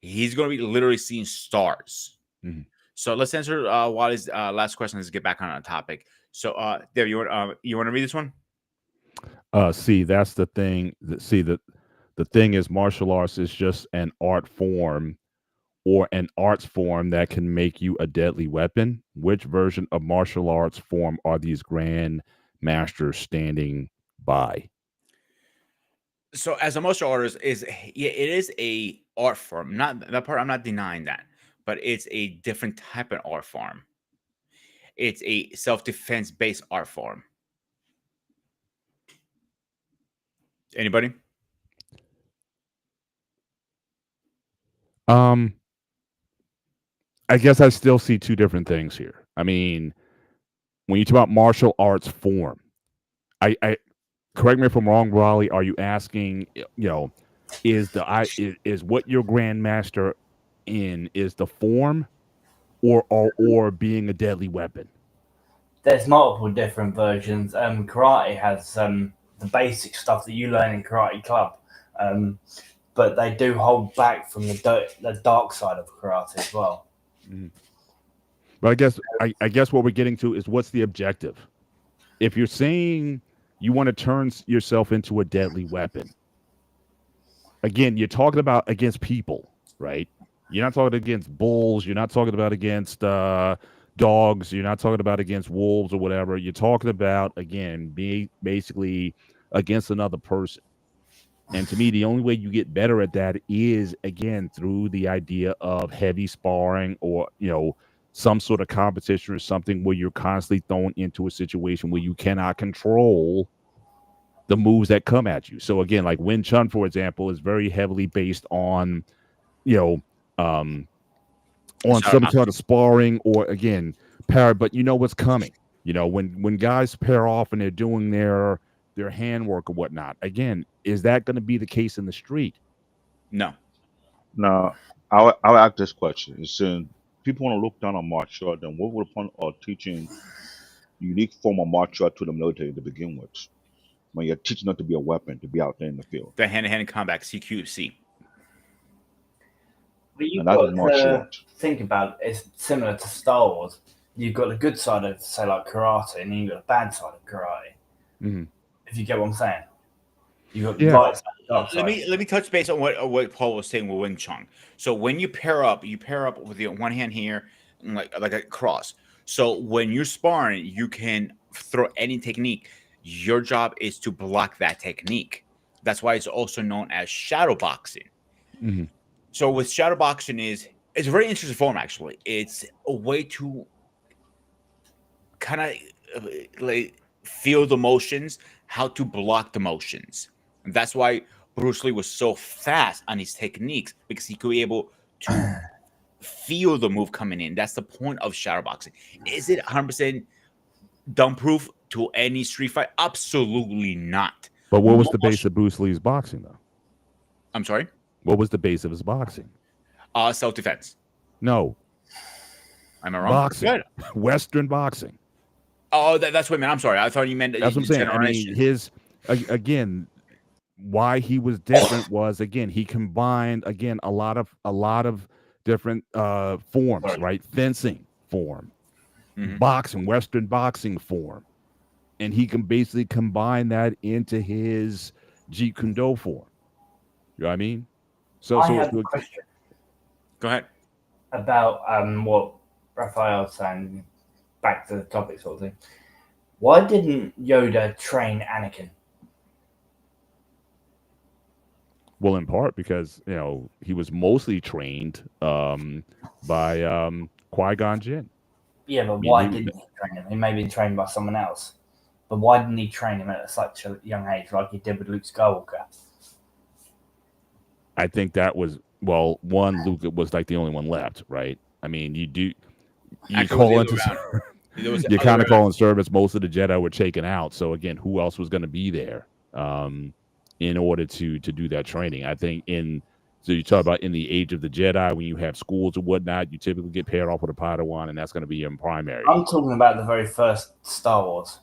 S2: He's gonna be literally seeing stars.
S1: Mhm.
S2: So let's answer Wally's last question. Let's get back on topic. So, Dave, you want to read this one?
S1: See, that's the thing. See, the thing is, martial arts is just an art form or an arts form that can make you a deadly weapon. Which version of martial arts form are these grand masters standing by?
S2: So, as a martial artist, it is a art form. Not that part. I'm not denying that, but it's a different type of art form. It's a self defense based art form. Anybody?
S1: Um, I guess I still see two different things here. I mean, when you talk about martial arts form, I correct me if I'm wrong, Raleigh. Are you asking, is is what your grandmaster in is the form or being a deadly weapon?
S4: There's multiple different versions. Karate has the basic stuff that you learn in Karate Club, um, but they do hold back from the dark side of karate as well.
S1: Mhm. But I guess what we're getting to is what's the objective? If you're saying you want to turn yourself into a deadly weapon, again, you're talking about against people, right? You're not talking against bulls. You're not talking about against dogs. You're not talking about against wolves or whatever. You're talking about again being basically against another person. And to me, the only way you get better at that is, again, through the idea of heavy sparring or, some sort of competition or something where you're constantly thrown into a situation where you cannot control the moves that come at you. So again, like Wing Chun, for example, is very heavily based on, you know, um, on
S2: Shadow
S1: some
S2: boxing.
S1: sort of sparring or again, but you know what's coming. When guys pair off and they're doing their handwork or whatnot, again, is that going to be the case in the street?
S2: No.
S3: Now, I'll ask this question. It's saying people want to look down on martial art, then what would the point of teaching unique form of martial art to the military to begin with? When you're teaching them to be a weapon, to be out there in the field.
S2: The hand-to-hand combat, CQC.
S4: But you've
S3: And that is
S4: got
S3: martial
S4: to
S3: art.
S4: think about it's similar to Star Wars. You've got the good side of, say, like karate, and then you've got the bad side of karate.
S1: Mm-hmm.
S4: If you get what I'm saying. You've got the
S1: Yeah.
S4: light side, the dark side.
S2: Let me touch base on what Paul was saying with Wing Chun. So when you pair up with your one hand here, and like a cross. So when you're sparring, you can throw any technique. Your job is to block that technique. That's why it's also known as shadow boxing.
S1: Mm-hmm.
S2: So with shadow boxing it's a very interesting form actually. It's a way to kind of like feel the motions, how to block the motions. And that's why Bruce Lee was so fast on his techniques because he could be able to feel the move coming in. That's the point of shadow boxing. Is it 100% dumb proof to any street fight? Absolutely not.
S1: But what was the base of Bruce Lee's boxing, though?
S2: I'm sorry?
S1: What was the base of his boxing?
S2: Self-defense.
S1: No.
S2: Am I wrong?
S1: Boxing.
S2: Good.
S1: Western boxing.
S2: Oh, that's what I meant. I'm sorry. I thought you meant
S1: That's what I'm saying. I mean, again, why he was different was, again, he combined, again, a lot of different forms, right? Fencing form, boxing, Western boxing form. And he can basically combine that into his Jeet Kune Do form. You know what I mean?
S4: I have a question.
S2: Go ahead.
S4: About what Raphael was saying, back to the topic sort of thing. Why didn't Yoda train Anakin?
S1: Well, in part because, he was mostly trained by Qui-Gon Jinn.
S4: Yeah, but why didn't he train him? He may have been trained by someone else. But why didn't he train him at such a young age like he did with Luke Skywalker?
S1: I think that was, well, one, Luke was like the only one left, right? I mean, you call into you kind of call in service. Most of the Jedi were taken out. So again, who else was going to be there in order to do that training? I think so you talk about in the age of the Jedi, when you have schools or whatnot, you typically get paired off with a Padawan, and that's going to be your primary.
S4: I'm talking about the very first Star Wars.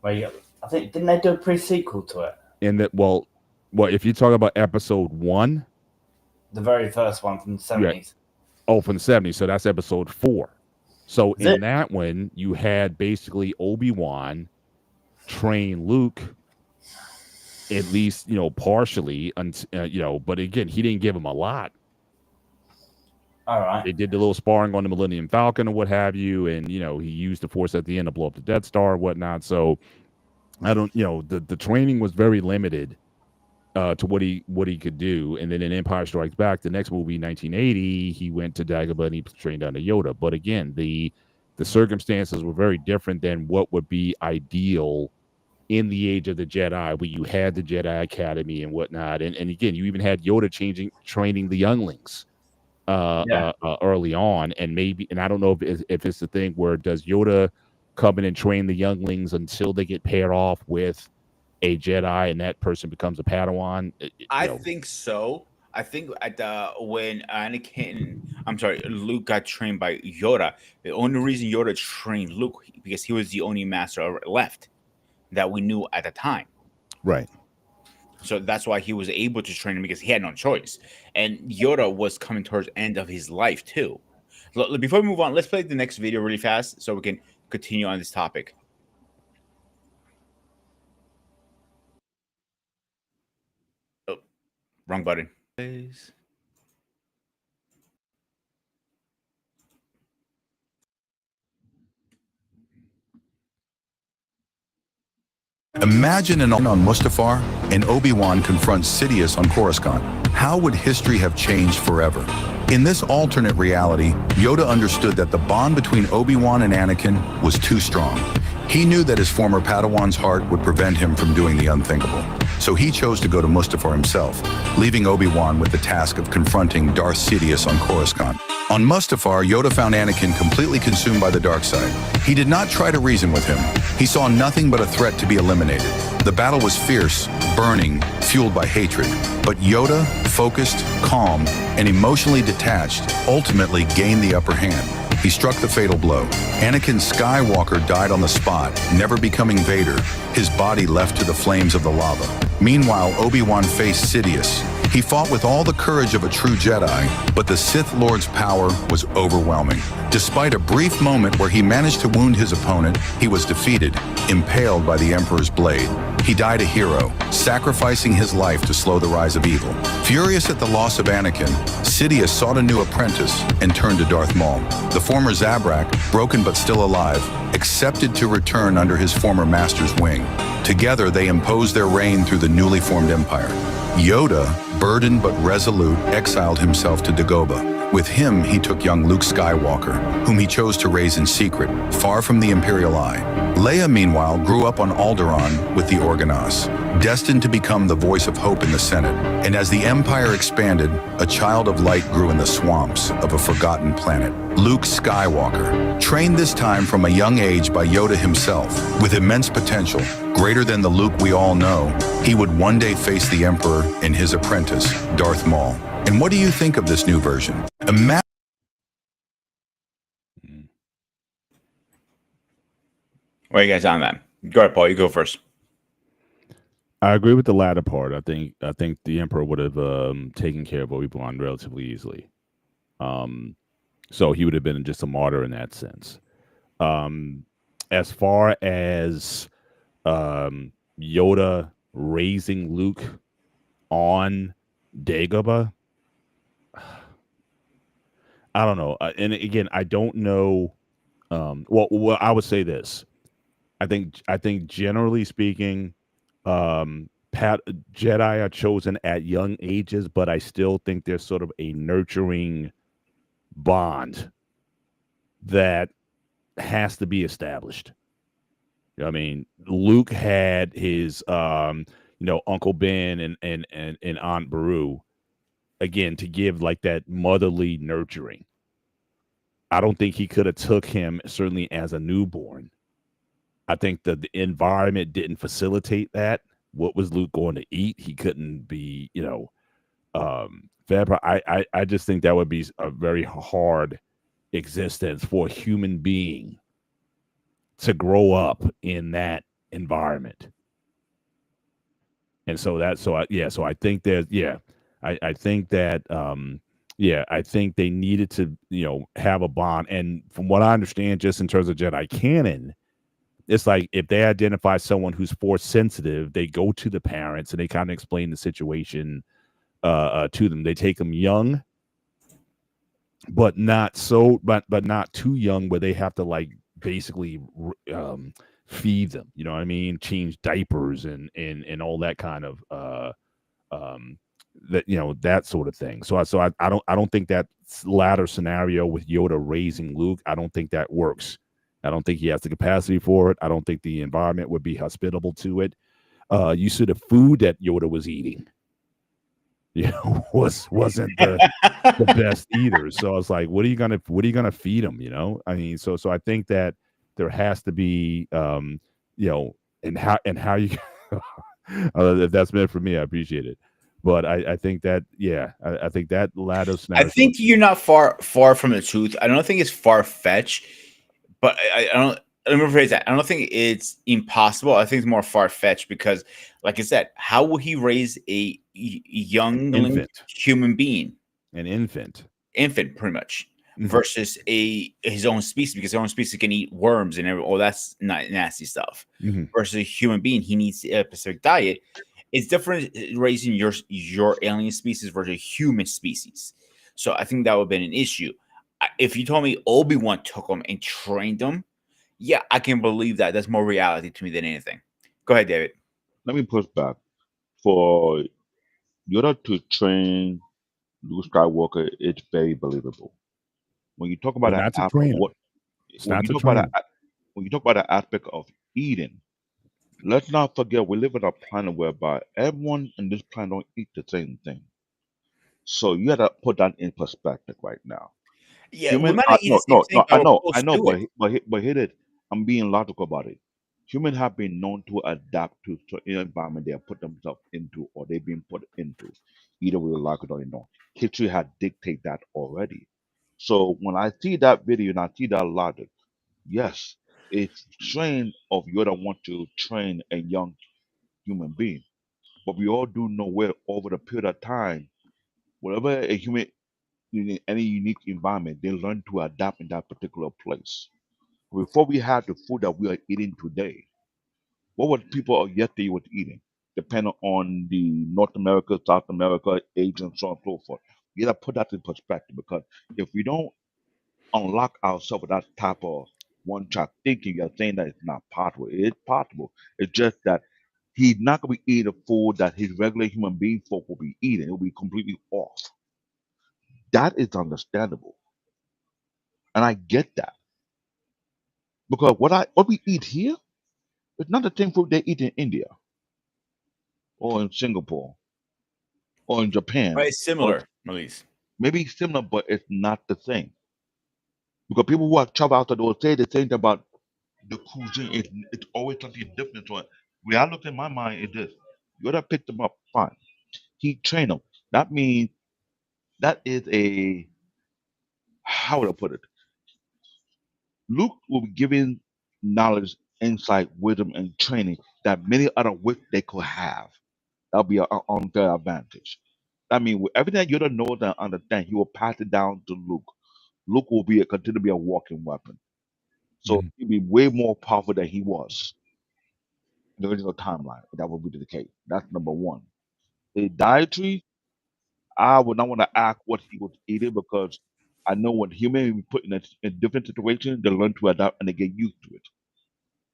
S4: Where I think, didn't they do a pre-sequel to it?
S1: In that, well, if you talk about Episode 1,
S4: the very first one from the 70s.
S1: Right. Oh, from the 70s. So that's Episode 4. So in that one, you had basically Obi-Wan train Luke, at least, partially, but again, he didn't give him a lot.
S4: All right.
S1: They did the little sparring on the Millennium Falcon or what have you, and, he used the Force at the end to blow up the Death Star or whatnot. So I don't, the training was very limited to what he could do. And then in Empire Strikes Back, the next movie, 1980, he went to Dagobah and he trained under Yoda. But again, the circumstances were very different than what would be ideal in the age of the Jedi, where you had the Jedi Academy and whatnot. And again, you even had Yoda training the younglings early on. And I don't know if it's the thing where does Yoda come in and train the younglings until they get paired off with a Jedi and that person becomes a Padawan?
S2: I think so. I think when Luke got trained by Yoda, the only reason Yoda trained Luke because he was the only master left that we knew at the time.
S1: Right.
S2: So that's why he was able to train him because he had no choice. And Yoda was coming towards the end of his life too. Before we move on, let's play the next video really fast so we can continue on this topic. Oh, wrong button. Please.
S5: Imagine on Mustafar and Obi-Wan confronts Sidious on Coruscant. How would history have changed forever? In this alternate reality, Yoda understood that the bond between Obi-Wan and Anakin was too strong. He knew that his former Padawan's heart would prevent him from doing the unthinkable. So he chose to go to Mustafar himself, leaving Obi-Wan with the task of confronting Darth Sidious on Coruscant. On Mustafar, Yoda found Anakin completely consumed by the dark side. He did not try to reason with him. He saw nothing but a threat to be eliminated. The battle was fierce, burning, fueled by hatred. But Yoda, focused, calm, and emotionally detached, ultimately gained the upper hand. He struck the fatal blow. Anakin Skywalker died on the spot, never becoming Vader, his body left to the flames of the lava. Meanwhile, Obi-Wan faced Sidious. He fought with all the courage of a true Jedi, but the Sith Lord's power was overwhelming. Despite a brief moment where he managed to wound his opponent, he was defeated, impaled by the Emperor's blade. He died a hero, sacrificing his life to slow the rise of evil. Furious at the loss of Anakin, Sidious sought a new apprentice and turned to Darth Maul. The former Zabrak, broken but still alive, accepted to return under his former master's wing. Together, they imposed their reign through the newly formed empire. Yoda, burdened but resolute, exiled himself to Dagobah. With him, he took young Luke Skywalker, whom he chose to raise in secret, far from the Imperial eye. Leia, meanwhile, grew up on Alderaan with the Organos, destined to become the voice of hope in the Senate. And as the Empire expanded, a child of light grew in the swamps of a forgotten planet. Luke Skywalker, trained this time from a young age by Yoda himself, with immense potential, greater than the Luke we all know, he would one day face the Emperor and his apprentice, Darth Maul. And what do you think of this new version?
S2: What are you guys on that? Go ahead, Paul. You go first.
S1: I agree with the latter part. I think the Emperor would have taken care of Obi-Wan relatively easily. So he would have been just a martyr in that sense. As far as Yoda raising Luke on Dagobah, I don't know. And again, I don't know. Well, I would say this. I think generally speaking, Jedi are chosen at young ages, but I still think there's sort of a nurturing bond that has to be established. I mean, Luke had his Uncle Ben and Aunt Beru, again, to give like that motherly nurturing. I don't think he could have took him certainly as a newborn. I think that the environment didn't facilitate that. What was Luke going to eat? He couldn't be, fed. I just think that would be a very hard existence for a human being to grow up in that environment. And so I think there's, I think that, I think they needed to, have a bond. And from what I understand, just in terms of Jedi canon, it's like if they identify someone who's force sensitive, they go to the parents and they kind of explain the situation to them. They take them young, but not not too young where they have to like basically feed them. You know what I mean? Change diapers and all that kind of that sort of thing. So I don't think that latter scenario with Yoda raising Luke, I don't think that works. I don't think he has the capacity for it. I don't think the environment would be hospitable to it. You see the food that Yoda was eating, wasn't the best either. So I was like, what are you gonna feed him? I mean, so I think that there has to be, and how you, if that's meant for me, I appreciate it. But I think that, I think that latter scenario.
S2: I think you're not far from the truth. I don't think it's far fetched. But I don't. Let me rephrase that. I don't think it's impossible. I think it's more far fetched because, like I said, how will he raise a young human being,
S1: an infant,
S2: pretty much, versus his own species? Because his own species can eat worms and all that's not nasty stuff. Versus a human being, he needs a specific diet. It's different raising your alien species versus a human species. So I think that would have been an issue. If you told me Obi-Wan took him and trained him, yeah, I can believe that. That's more reality to me than anything. Go ahead, David.
S3: Let me push back. For Yoda to train Luke Skywalker, it's very believable. When you talk about
S1: But
S3: that
S1: not to
S3: aspect,
S1: train him.
S3: what
S1: It's
S3: when
S1: not
S3: you
S1: to
S3: talk about
S1: train him.
S3: that, when you talk about the aspect of eating, let's not forget we live on a planet whereby everyone in this planet don't eat the same thing. So you got to put that in perspective right now.
S2: Yeah, we
S3: Human,
S2: might not eat the
S3: no,
S2: same
S3: no,
S2: thing,
S3: no.
S2: but we're
S3: I
S2: close
S3: know,
S2: to it.
S3: but here it. I'm being logical about it. Humans have been known to adapt to certain environment they have put themselves into, or they've been put into, either we like it or not. History had dictated that already. So when I see that video and I see that logic, yes, it's trained of Yoda want to train a young human being, but we all do know where over the period of time, whatever a human in any unique environment, they learn to adapt in that particular place. Before we had the food that we are eating today, what were people of yesterday was eating? Depending on the North America, South America, Asia, and so on and so forth. We gotta put that in perspective because if we don't unlock ourselves with that type of one track thinking, you're saying that it's not possible. It is possible. It's just that he's not gonna be eating the food that his regular human being folk will be eating. It will be completely off. That is understandable. And I get that. Because what we eat here is not the same food they eat in India or in Singapore or in
S2: But
S3: Japan
S2: it's
S3: or
S2: similar, at least.
S3: maybe similar, but it's not the same. Because people who have traveled out there will say the same thing about the cuisine. It's always something different. So when I look in my mind, is this: you gotta pick them up, fine. He train them. That means that is a how would I put it? Luke will be giving knowledge, insight, wisdom, and training that many other wit they could have. That'll be an unfair advantage. I mean, with everything Yoda knows and understand, he will pass it down to Luke. Luke will be continue to be a walking weapon. So
S1: Mhm.
S3: he'll be way more powerful than he was in the original timeline. That would be the case. That's number one. The dietary, I would not want to ask what he was eating because I know when humans be put in different situations, they learn to adapt and they get used to it.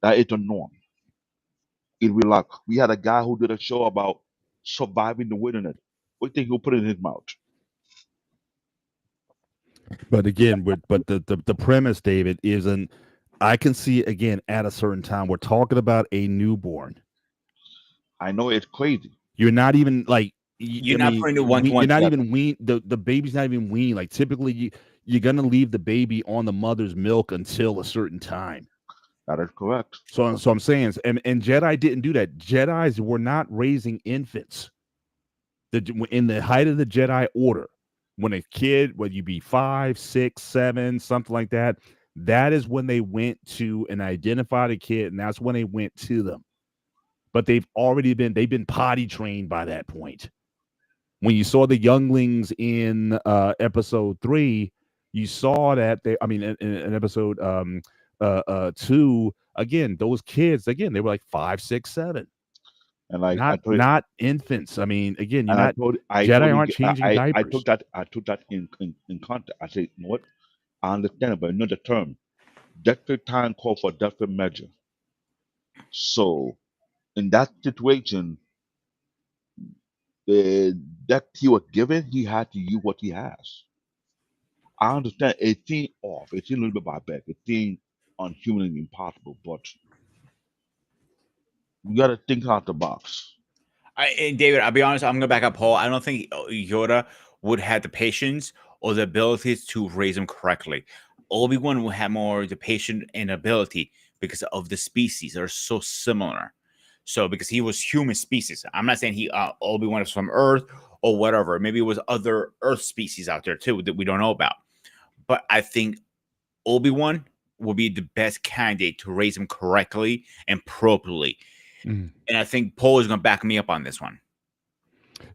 S3: That is the norm. It will be like we had a guy who did a show about surviving the wilderness. What do you think he'll put in his mouth?
S1: But again, but the premise, David, isn't. I can see again at a certain time. We're talking about a newborn.
S3: I know it's crazy.
S1: You're not even like.
S2: You're
S1: I
S2: not
S1: mean,
S2: putting it one to one
S1: you're not
S2: together.
S1: even wean. The baby's not even weaned. Like typically, you're gonna leave the baby on the mother's milk until a certain time.
S3: That is correct.
S1: So I'm saying, and Jedi didn't do that. Jedi's were not raising infants. In the height of the Jedi Order, when a kid, whether you be 5, 6, 7, something like that, that is when they went to and identified a kid, and that's when they went to them. But they've been potty trained by that point. When you saw the younglings in episode 3, you saw that they, I mean, in episode 2, again, those kids, again, they were like 5, 6, 7.
S3: And like I told
S1: Not infants. I mean, again, you're
S3: and
S1: not
S3: I told
S1: Jedi
S3: you
S1: aren't changing diapers.
S3: I took that in context. I said, you know what? I understand it, but another term. Desperate time call for desperate measure. So in that situation, the that he was given, he had to use what he has. I understand it seemed off. It seemed a little bit barbaric. It seemed unhumanly impossible, but we gotta think out the box.
S2: And David, I'll be honest, I'm gonna back up Paul. I don't think Yoda would have the patience or the abilities to raise him correctly. Obi-Wan would have more the patience and ability because of the species that are so similar. So because he was human species, I'm not saying he Obi-Wan is from Earth or whatever. Maybe it was other Earth species out there too that we don't know about. But I think Obi-Wan will be the best candidate to raise him correctly and properly.
S1: Mhm.
S2: And I think Paul is going to back me up on this one.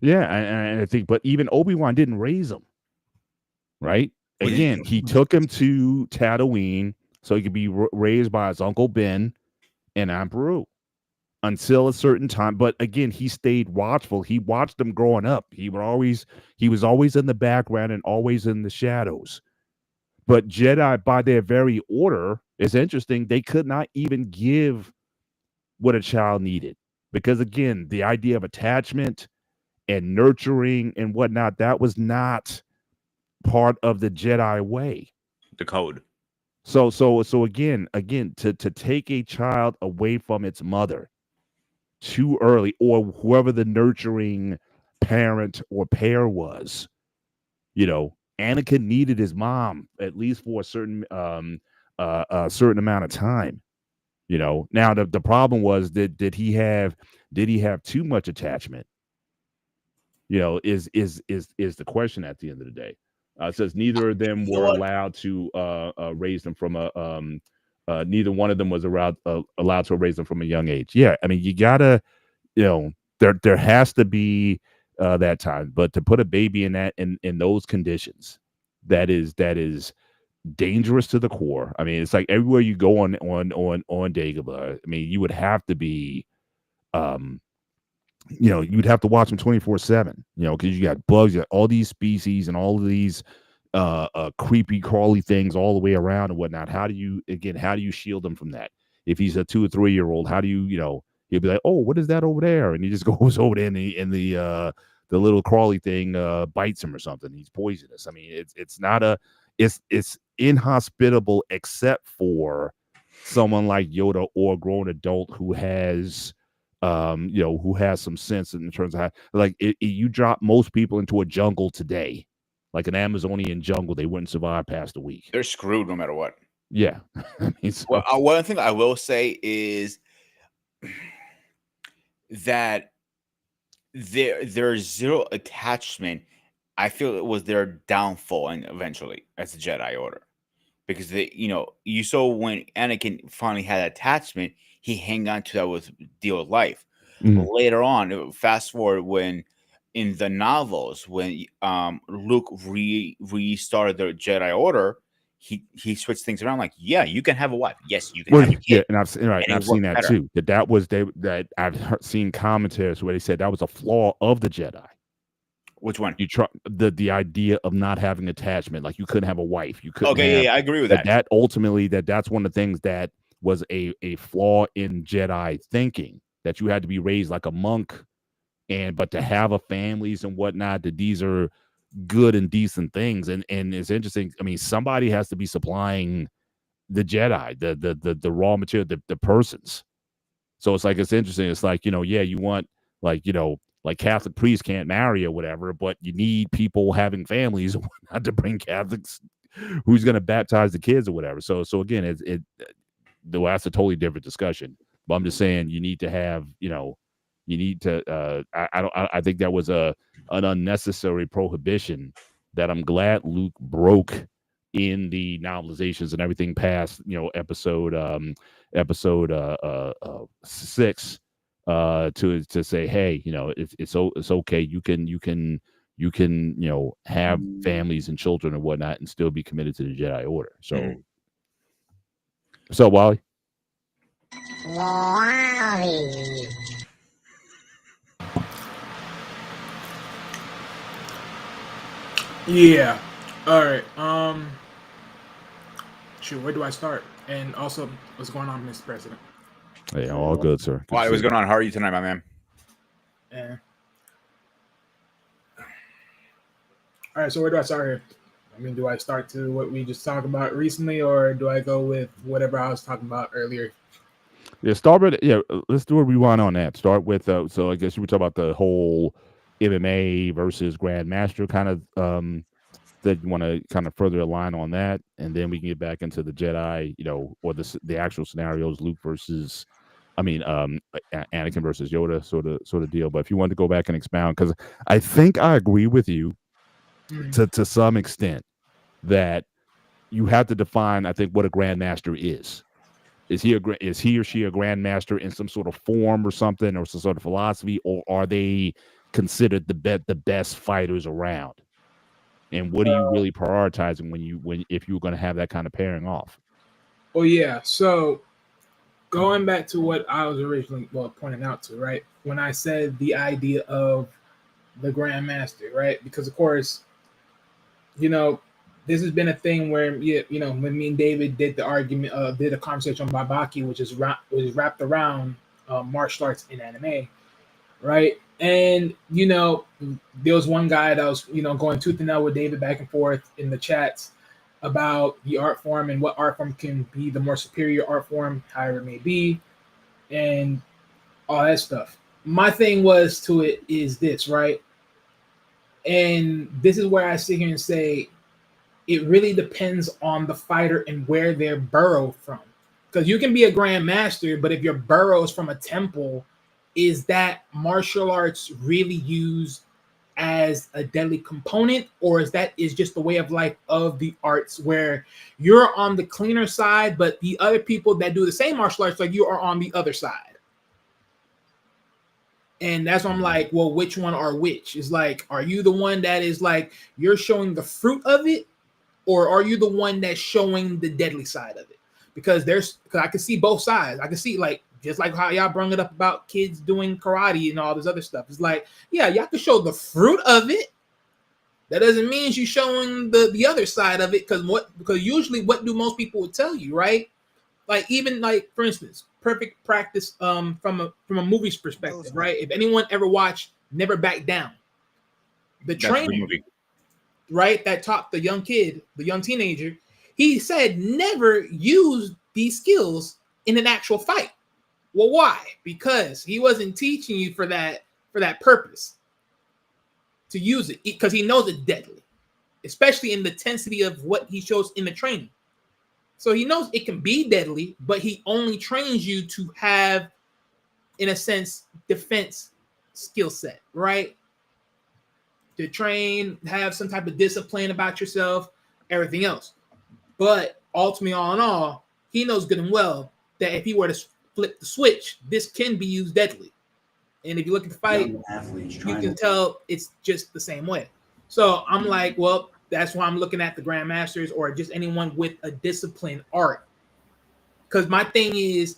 S1: Yeah, and I think, but even Obi-Wan didn't raise him, right?
S2: What did he
S1: Again,
S2: do?
S1: he took him to Tatooine so he could be raised by his uncle Ben and Aunt Beru until a certain time. But again, he stayed watchful. He watched them growing up. He was always in the background and always in the shadows. But Jedi, by their very order, is interesting. They could not even give what a child needed. Because again, the idea of attachment and nurturing and whatnot, that was not part of the Jedi way.
S2: The code.
S1: So again, to take a child away from its mother too early, or whoever the nurturing parent or pair was, Anakin needed his mom at least for a certain amount of time. Now the problem was that did he have too much attachment? Is the question at the end of the day. It says neither of them were allowed to raise them from neither one of them was allowed to raise them from a young age. Yeah, I mean, you gotta, there has to be that time, but to put a baby in those conditions, that is dangerous to the core. I mean, it's like everywhere you go on Dagobah, I mean, you would have to be you'd have to watch them 24/7, because you got bugs, you got all these species and all of these creepy crawly things all the way around and whatnot. How do you shield them from that? If he's a 2 or 3 year old, how do you, he'll be like, oh, what is that over there? And he just goes over there and the little crawly thing bites him or something. He's poisonous. I mean, it's inhospitable except for someone like Yoda or a grown adult who has who has some sense in terms of how, like, you drop most people into a jungle today, like an Amazonian jungle, they wouldn't survive past a week.
S2: They're screwed no matter what.
S1: Yeah.
S2: Well, one thing I will say is that there's zero attachment. I feel it was their downfall, and eventually as the Jedi Order, because you saw when Anakin finally had attachment, he hung on to that with deal with life.
S1: Mhm.
S2: Later on, fast forward when in the novels, when Luke restarted the Jedi Order, he switched things around. Like, yeah, you can have a wife. Yes, you can have a kid.
S1: Yeah, and I've seen that
S2: better.
S1: too. That I've seen commentaries where they said that was a flaw of the Jedi.
S2: Which one?
S1: You try the idea of not having attachment, like you couldn't have a wife. You couldn't.
S2: Okay, yeah, I agree with that.
S1: That ultimately that's one of the things that was a flaw in Jedi thinking, that you had to be raised like a monk, but to have a families and whatnot, that these are good and decent things. And it's interesting. I mean, somebody has to be supplying the Jedi, the raw material, the persons. So it's interesting. It's like, yeah, you want like Catholic priests can't marry or whatever, but you need people having families not to bring Catholics who's going to baptize the kids or whatever. So again, that's a totally different discussion. But I'm just saying you need to have, you need to. I think that was an unnecessary prohibition that I'm glad Luke broke in the novelizations and everything past, episode 6, to say, hey, it's okay. You can have families and children and whatnot and still be committed to the Jedi Order. So, so Wally.
S6: Yeah. All right. Shoot, where do I start? And also, what's going on, Mr. President?
S1: Hey, all good, sir. Good
S2: Why? What's going on? How are you tonight, my man?
S6: Yeah. All right. So where do I start here? I mean, do I start to what we just talked about recently, or do I go with whatever I was talking about earlier?
S1: Yeah, start with let's do a rewind on that. Start with so I guess you were talking about the whole MMA versus Grandmaster kind of that you want to kind of further align on that, and then we can get back into the Jedi, or the actual scenarios, Luke versus, Anakin versus Yoda sort of deal. But if you want to go back and expound, because I think I agree with you to some extent that you have to define, I think, what a Grandmaster is. Is he or she a grandmaster in some sort of form or something, or some sort of philosophy, or are they considered the best fighters around? And what are you really prioritizing if you were going to have that kind of pairing off?
S6: Well, yeah. So going back to what I was originally pointing out to, right? When I said the idea of the Grandmaster, right? Because of course, this has been a thing where, when me and David did the argument, did a conversation on Babaki, which is wrapped around martial arts in anime, right? And there was one guy that was going tooth and nail with David back and forth in the chats about the art form and what art form can be the more superior art form, however it may be, and all that stuff. My thing was to it is this, right? And this is where I sit here and say it really depends on the fighter and where they're burrowed from. Because you can be a grandmaster, but if your burrow is from a temple, is that martial arts really used as a deadly component, or is just the way of life of the arts where you're on the cleaner side, but the other people that do the same martial arts like you are on the other side? And that's why I'm like, well, which one are which? Is like, are you the one that is like you're showing the fruit of it, or are you the one that's showing the deadly side of it? Because I can see both sides. I can see like just like how y'all brought it up about kids doing karate and all this other stuff. It's like, yeah, y'all can show the fruit of it. That doesn't mean you're showing the other side of it. Because usually what do most people would tell you, right? Like even like for instance, Perfect Practice from a movie's perspective, right? If anyone ever watched Never Back Down, the trainer, right, that taught the young kid, the young teenager, he said never use these skills in an actual fight. Well, why? Because he wasn't teaching you for that purpose to use it, because he knows it's deadly, especially in the intensity of what he shows in the training. So he knows it can be deadly, but he only trains you to have, in a sense, defense skill set, right? To train, have some type of discipline about yourself, everything else. But ultimately, all in all, he knows good and well that if he were to flip the switch, this can be used deadly. And if you look at the fight, you can tell it's just the same way. So I'm like, well, that's why I'm looking at the grandmasters or just anyone with a disciplined art. Because my thing is,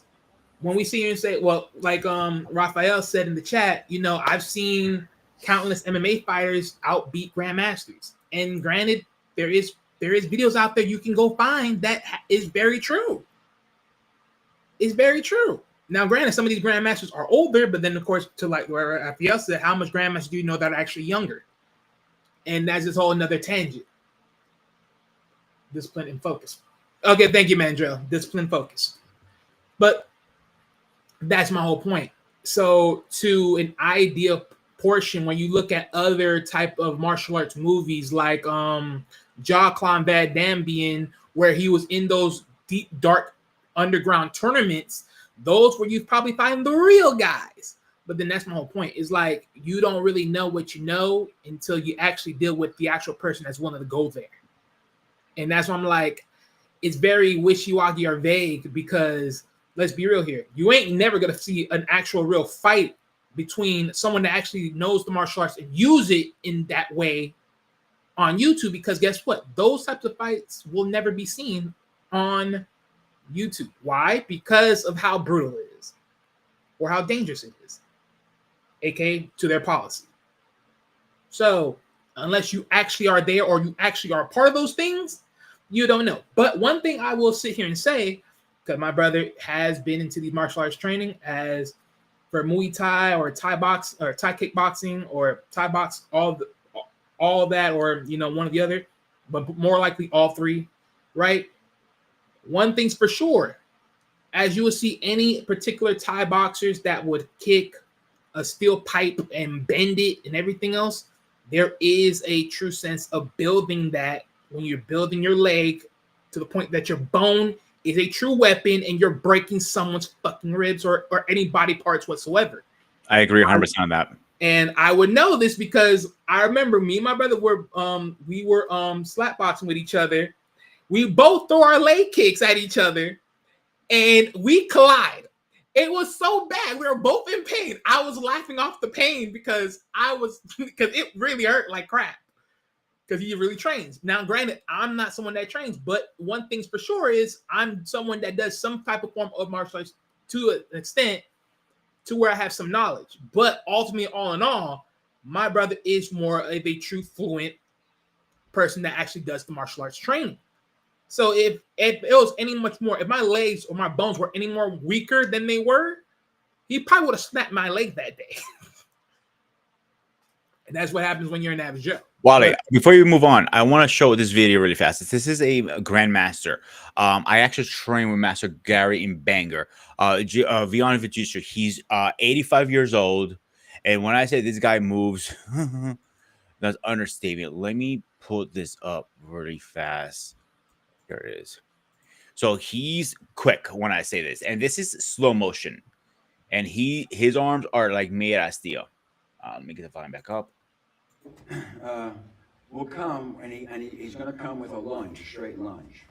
S6: when we see you and say, well, like Raphael said in the chat, I've seen countless MMA fighters outbeat grandmasters. And granted, there is videos out there you can go find that is very true. It's very true. Now, granted, some of these grandmasters are older, but then, of course, to like where Raphael said, how much grandmasters do you know that are actually younger? And that's just whole another tangent. Discipline and focus. Okay, thank you, Mandrell. Discipline and focus. But that's my whole point. So to an ideal portion, when you look at other type of martial arts movies like Jean-Claude Van Damme being where he was in those deep, dark underground tournaments, those where you probably find the real guys. But then that's my whole point. Is like you don't really know what you know until you actually deal with the actual person that's willing to go there. And that's why I'm like, it's very wishy-washy or vague because let's be real here. You ain't never going to see an actual real fight between someone that actually knows the martial arts and use it in that way on YouTube, because guess what? Those types of fights will never be seen on YouTube. Why? Because of how brutal it is or how dangerous it is, aka to their policy. So unless you actually are there or you actually are part of those things, you don't know. But one thing I will sit here and say, because my brother has been into the martial arts training as for Muay Thai or Thai box or Thai kickboxing or Thai box, all that, or one or the other, but more likely all three, right? One thing's for sure, as you will see any particular Thai boxers that would kick a steel pipe and bend it and everything else, there is a true sense of building that when you're building your leg to the point that your bone is a true weapon and you're breaking someone's fucking ribs or any body parts whatsoever.
S2: I agree 100% on that.
S6: And I would know this because I remember me and my brother were slap boxing with each other. We both throw our leg kicks at each other and we collide. It was so bad. We were both in pain. I was laughing off the pain because it really hurt like crap. Because he really trains. Now, granted, I'm not someone that trains, but one thing's for sure is I'm someone that does some type of form of martial arts to an extent to where I have some knowledge. But ultimately, all in all, my brother is more of a true fluent person that actually does the martial arts training. So if it was any much more, if my legs or my bones were any more weaker than they were, he probably would have snapped my leg that day. And that's what happens when you're an average Joe.
S2: Wally, before you move on, I want to show this video really fast. This is a grandmaster. I actually trained with Master Gary in Bangor. Vion Vijitra. He's 85 years old. And when I say this guy moves, that's understatement. Let me put this up really fast. There it is. So he's quick when I say this. And this is slow motion. And his arms are like made out of steel. Let me get the volume back up.
S7: Will come and he's going to come with a lunge, a straight lunge.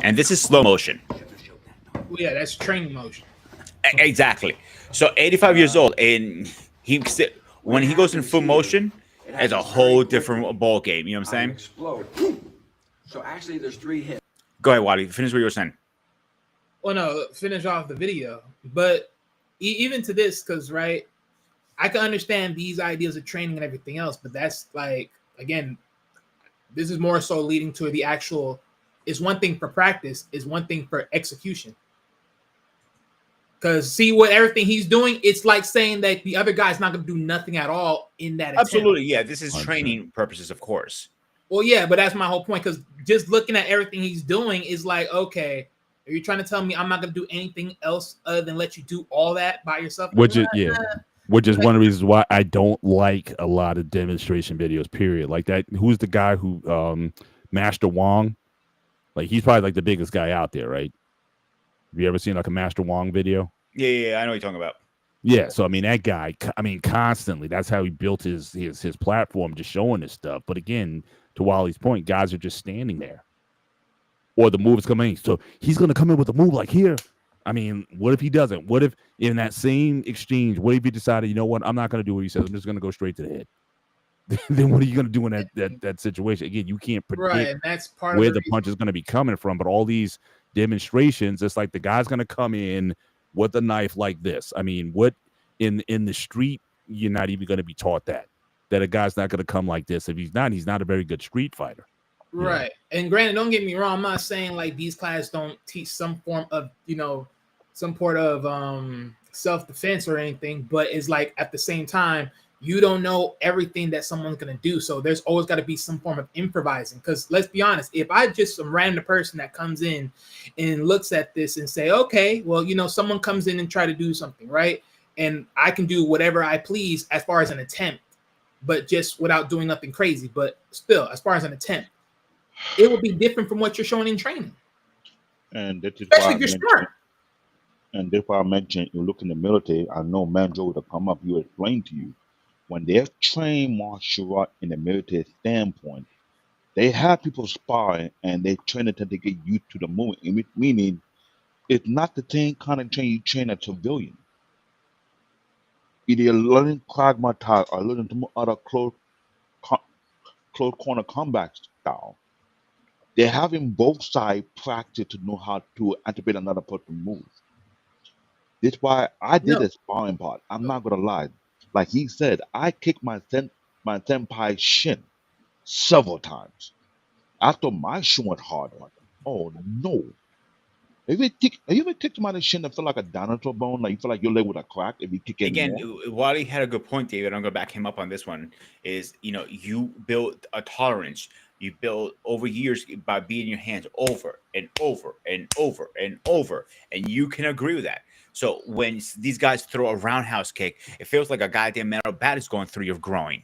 S2: And this is slow motion.
S6: Well, yeah, that's training motion.
S2: Exactly. So 85 years old, and when he goes in full motion, it's a whole different ball game. You know what I'm saying?
S7: Explode. So actually, there's 3 hits.
S2: Go ahead, Wally. Finish what you were saying.
S6: Well, no, finish off the video. But even to this, because, right, I can understand these ideas of training and everything else, but that's like, again, this is more so leading to the actual, it's one thing for practice, is one thing for execution. Because see what everything he's doing, it's like saying that the other guy's not going to do nothing at all in that attempt.
S2: Absolutely, yeah. This is training purposes, of course.
S6: Well, yeah, but that's my whole point, because just looking at everything he's doing is like, okay, are you trying to tell me I'm not going to do anything else other than let you do all that by yourself?
S1: Which is one of the reasons why I don't like a lot of demonstration videos, period. Like that, who's the guy who Master Wong? Like he's probably like the biggest guy out there, right? Have you ever seen like a Master Wong video?
S2: Yeah, I know what you're talking about.
S1: Yeah, so I mean that guy, constantly, that's how he built his platform, just showing this stuff. But again, to Wally's point, guys are just standing there. Or the move is coming in. So he's going to come in with a move like here. I mean, what if he doesn't? What if in that same exchange, what if he decided, you know what, I'm not going to do what he says. I'm just going to go straight to the head. Then what are you going to do in that situation? Again, you can't predict
S6: and that's part
S1: where
S6: of
S1: the punch is going to be coming from. But all these demonstrations, it's like the guy's going to come in with a knife like this. I mean, what in the street, you're not even going to be taught that a guy's not going to come like this. If he's not a very good street fighter.
S6: Right. Yeah. And granted, don't get me wrong, I'm not saying like these classes don't teach some form of, some sort of self-defense or anything, but it's like at the same time, you don't know everything that someone's going to do. So there's always got to be some form of improvising. Because let's be honest, if I just some random person that comes in and looks at this and say, okay, well, someone comes in and try to do something, right? And I can do whatever I please as far as an attempt, but just without doing nothing crazy. But still, as far as an attempt, it will be different from what you're showing in training.
S3: And that is
S6: especially if you're smart.
S3: And that's why I mentioned, you look in the military, I know Manjo would come up, you explain to you, when they're trained martial art in the military standpoint, they have people sparring and they train them to get used to the movement, meaning it's not the same kind of training you train a civilian. Either you're learning Krav Maga or learning some other close corner combat style. They're having both sides practice to know how to anticipate another person's move. That's why I did the sparring part. I'm not gonna lie. Like he said, I kicked my senpai's shin several times. I thought my shin went hard. I'm like, oh no. Have you ever kicked somebody's shin that felt like a dinosaur bone? Like you feel like your leg would have cracked if you kick it
S2: again.
S3: more?
S2: Wally had a good point, David. I'm gonna back him up on this one. Is you build a tolerance. You build over years by beating your hands over and over and over and over, and you can agree with that. So when these guys throw a roundhouse kick, it feels like a goddamn metal bat is going through your groin,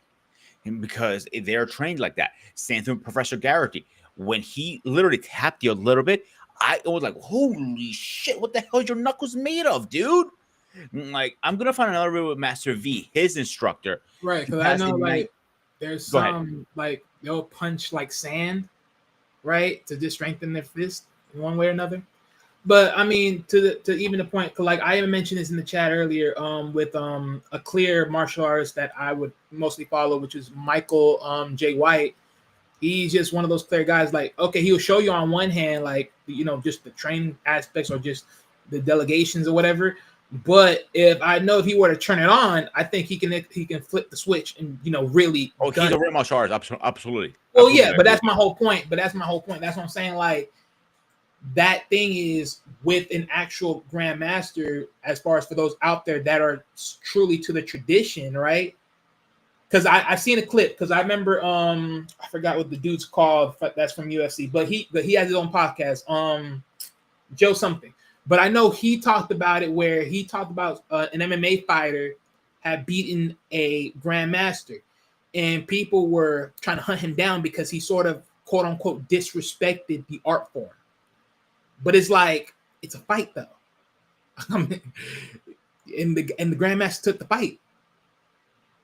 S2: because they're trained like that. Same thing with Professor Garrity. When he literally tapped you a little bit, I was like, holy shit, what the hell is your knuckles made of, dude? Like, I'm going to find another video with Master V, his instructor.
S6: Right, because I know, like, there's some, like, they'll punch, like, sand, right, to just strengthen their fist in one way or another. But, I mean, to even the point, like, I even mentioned this in the chat earlier with a clear martial artist that I would mostly follow, which is Michael J. White. He's just one of those clear guys, like, okay, he'll show you on one hand, like, just the training aspects or just the delegations or whatever. But if he were to turn it on, I think he can flip the switch and, really.
S2: Oh, he's a real martial artist. Absolutely.
S6: Well, yeah, but that's my whole point. That's what I'm saying. Like, that thing is with an actual grandmaster, as far as for those out there that are truly to the tradition, right? Because I seen a clip, because I remember I forgot what the dude's called that's from UFC, but he has his own podcast, Joe something. But I know he talked about it, where he talked about an MMA fighter had beaten a grandmaster, and people were trying to hunt him down because he sort of quote unquote disrespected the art form. But it's like, it's a fight though. And the grandmaster took the fight.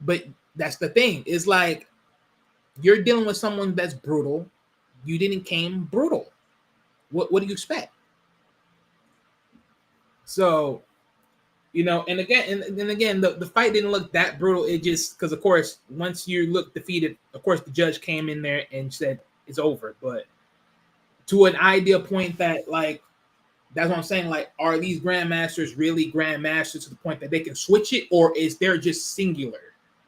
S6: But that's the thing. It's like, you're dealing with someone that's brutal. You didn't came brutal. What do you expect? So, and again, the fight didn't look that brutal. It just, because of course, once you look defeated, of course the judge came in there and said it's over. But to an ideal point that, like, that's what I'm saying. Like, are these grandmasters really grandmasters to the point that they can switch it, or is there just singular?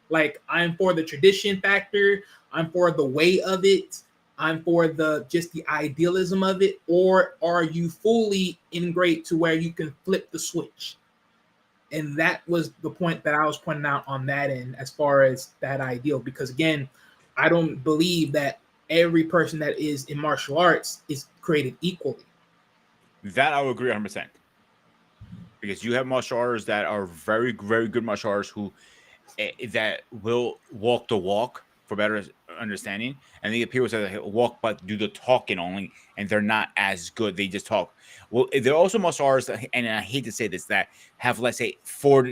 S6: Like, I'm for the tradition factor, I'm for the way of it, I'm for just the idealism of it, or are you fully ingrate to where you can flip the switch? And that was the point that I was pointing out on that end, as far as that ideal. Because again, I don't believe that every person that is in martial arts is created equally.
S2: That I would agree 100%. Because you have martial artists that are very, very good martial artists who that will walk the walk, for better understanding. And then people say that walk but do the talking only, and they're not as good. They just talk. Well, there are also martial artists, and I hate to say this, that have, let's say, four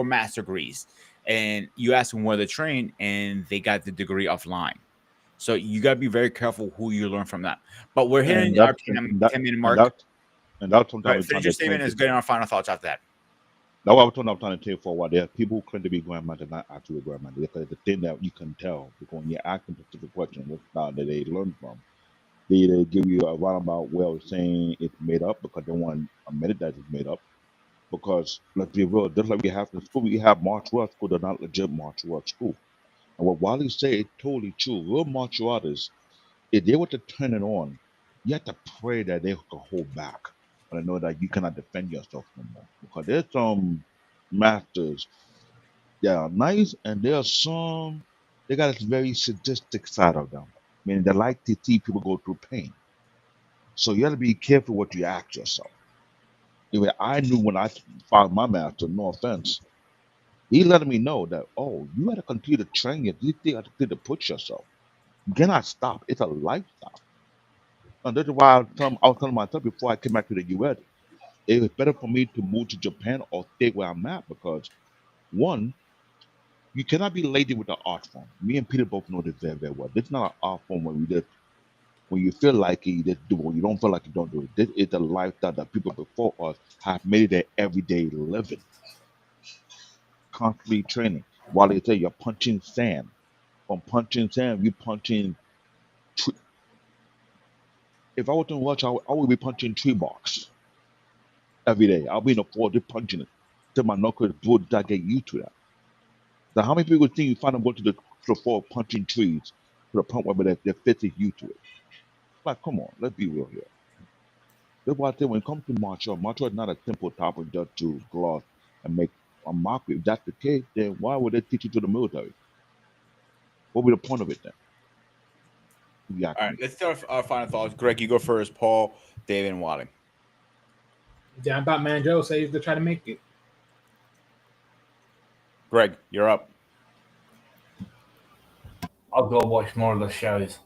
S2: master degrees, and you ask them where they train, and they got the degree offline. So you got to be very careful who you learn from that. But we're hitting our 10-minute mark.
S3: And that's sometimes
S2: Right, finish your statement and get our final thoughts after that.
S3: That's what I'm trying to tell you for a while. There are people who claim to be grandmother, not actually grandmother. Because the thing that you can tell, because when you're asking specific questions, what style that they learn from, they give you a roundabout way of saying it's made up, because they want to admit it that it's made up. Because let's be real, just like we have in school, we have martial arts school, they're not legit martial arts school. And what Wally said is totally true. Real martial artists, if they were to turn it on, you have to pray that they can hold back. But I know that you cannot defend yourself no more. Because there's some masters that are nice, and there are some, they got this very sadistic side of them. Meaning they like to see people go through pain. So you have to be careful what you ask yourself. Anyway, I knew when I found my master, no offense, he let me know that, oh, you got to continue to train you. You got to continue to push yourself. You cannot stop. It's a lifestyle. And that's why I was telling myself before I came back to the US, it was better for me to move to Japan or stay where I'm at, because one, you cannot be lazy with the art form. Me and Peter both know this very, very well. This is not an art form when when you feel like it, you just do it. When you don't feel like you don't do it. This is the lifestyle that people before us have made it their everyday living. Constantly training. While they say you're punching sand. From punching sand, you punching. If I was to watch, I would be punching tree barks every day. I'll be in the forest just punching it till my knuckles blue. I get used to that. So how many people think you find them go to the forest punching trees to the point where their fist is used to it? Like, come on, let's be real here. That's why I say when it comes to martial art is not a simple topic just to gloss and make a mockery. If that's the case, then why would they teach you to the military? What would be the point of it then?
S2: All right, let's start our final thoughts. Greg, you go first. Paul, David, and Wally.
S6: Down about Man Joe says to try to make it.
S2: Greg, you're up.
S4: I've got to watch more of the shows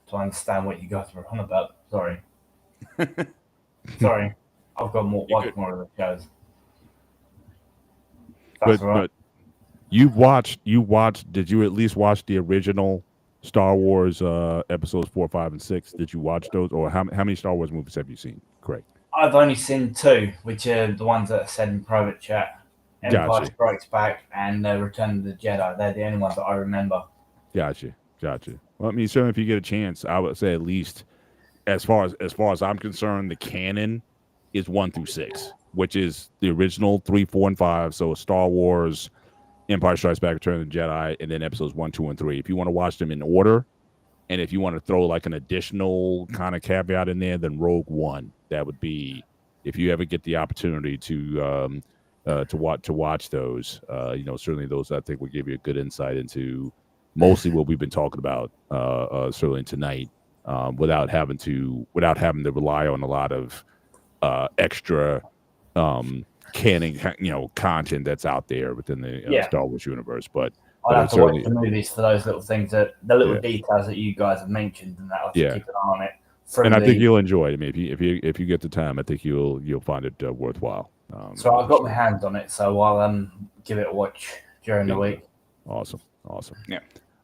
S4: to understand what you guys were on about. Sorry. Sorry. I've got to watch more of the shows. That's all right.
S1: But you watched, did you at least watch the original Star Wars episodes 4, 5, and 6? Did you watch those? Or how many Star Wars movies have you seen, Craig?
S4: I've only seen 2, which are the ones that are said in private chat. Empire
S1: Gotcha.
S4: Strikes Back and Return of the Jedi. They're the only ones that I remember.
S1: Gotcha. Well, I mean, so if you get a chance, I would say at least, as far as I'm concerned, the canon is 1 through 6, which is the original 3, 4, and 5. So Star Wars, Empire Strikes Back, Return of the Jedi, and then episodes 1, 2, and 3. If you want to watch them in order, And if you want to throw like an additional kind of caveat in there, then Rogue One. That would be, if you ever get the opportunity to watch those. Certainly those I think will give you a good insight into mostly what we've been talking about certainly tonight, without having to rely on a lot of extra canon content that's out there within the Star Wars universe. But
S4: I'll have
S1: it's
S4: to watch
S1: certainly,
S4: the movies for those little things, the little
S1: Yeah.
S4: details that you guys have mentioned, and that I'll have to
S1: Yeah.
S4: keep an eye on it. Through
S1: and I think
S4: the-
S1: you'll enjoy it. I mean, if you get the time, I think you'll find it worthwhile.
S4: So I've got
S1: for
S4: my
S1: sure.
S4: hands on it, so I'll give it a watch during the
S1: Bingo.
S4: week.
S1: Awesome.
S2: Yeah.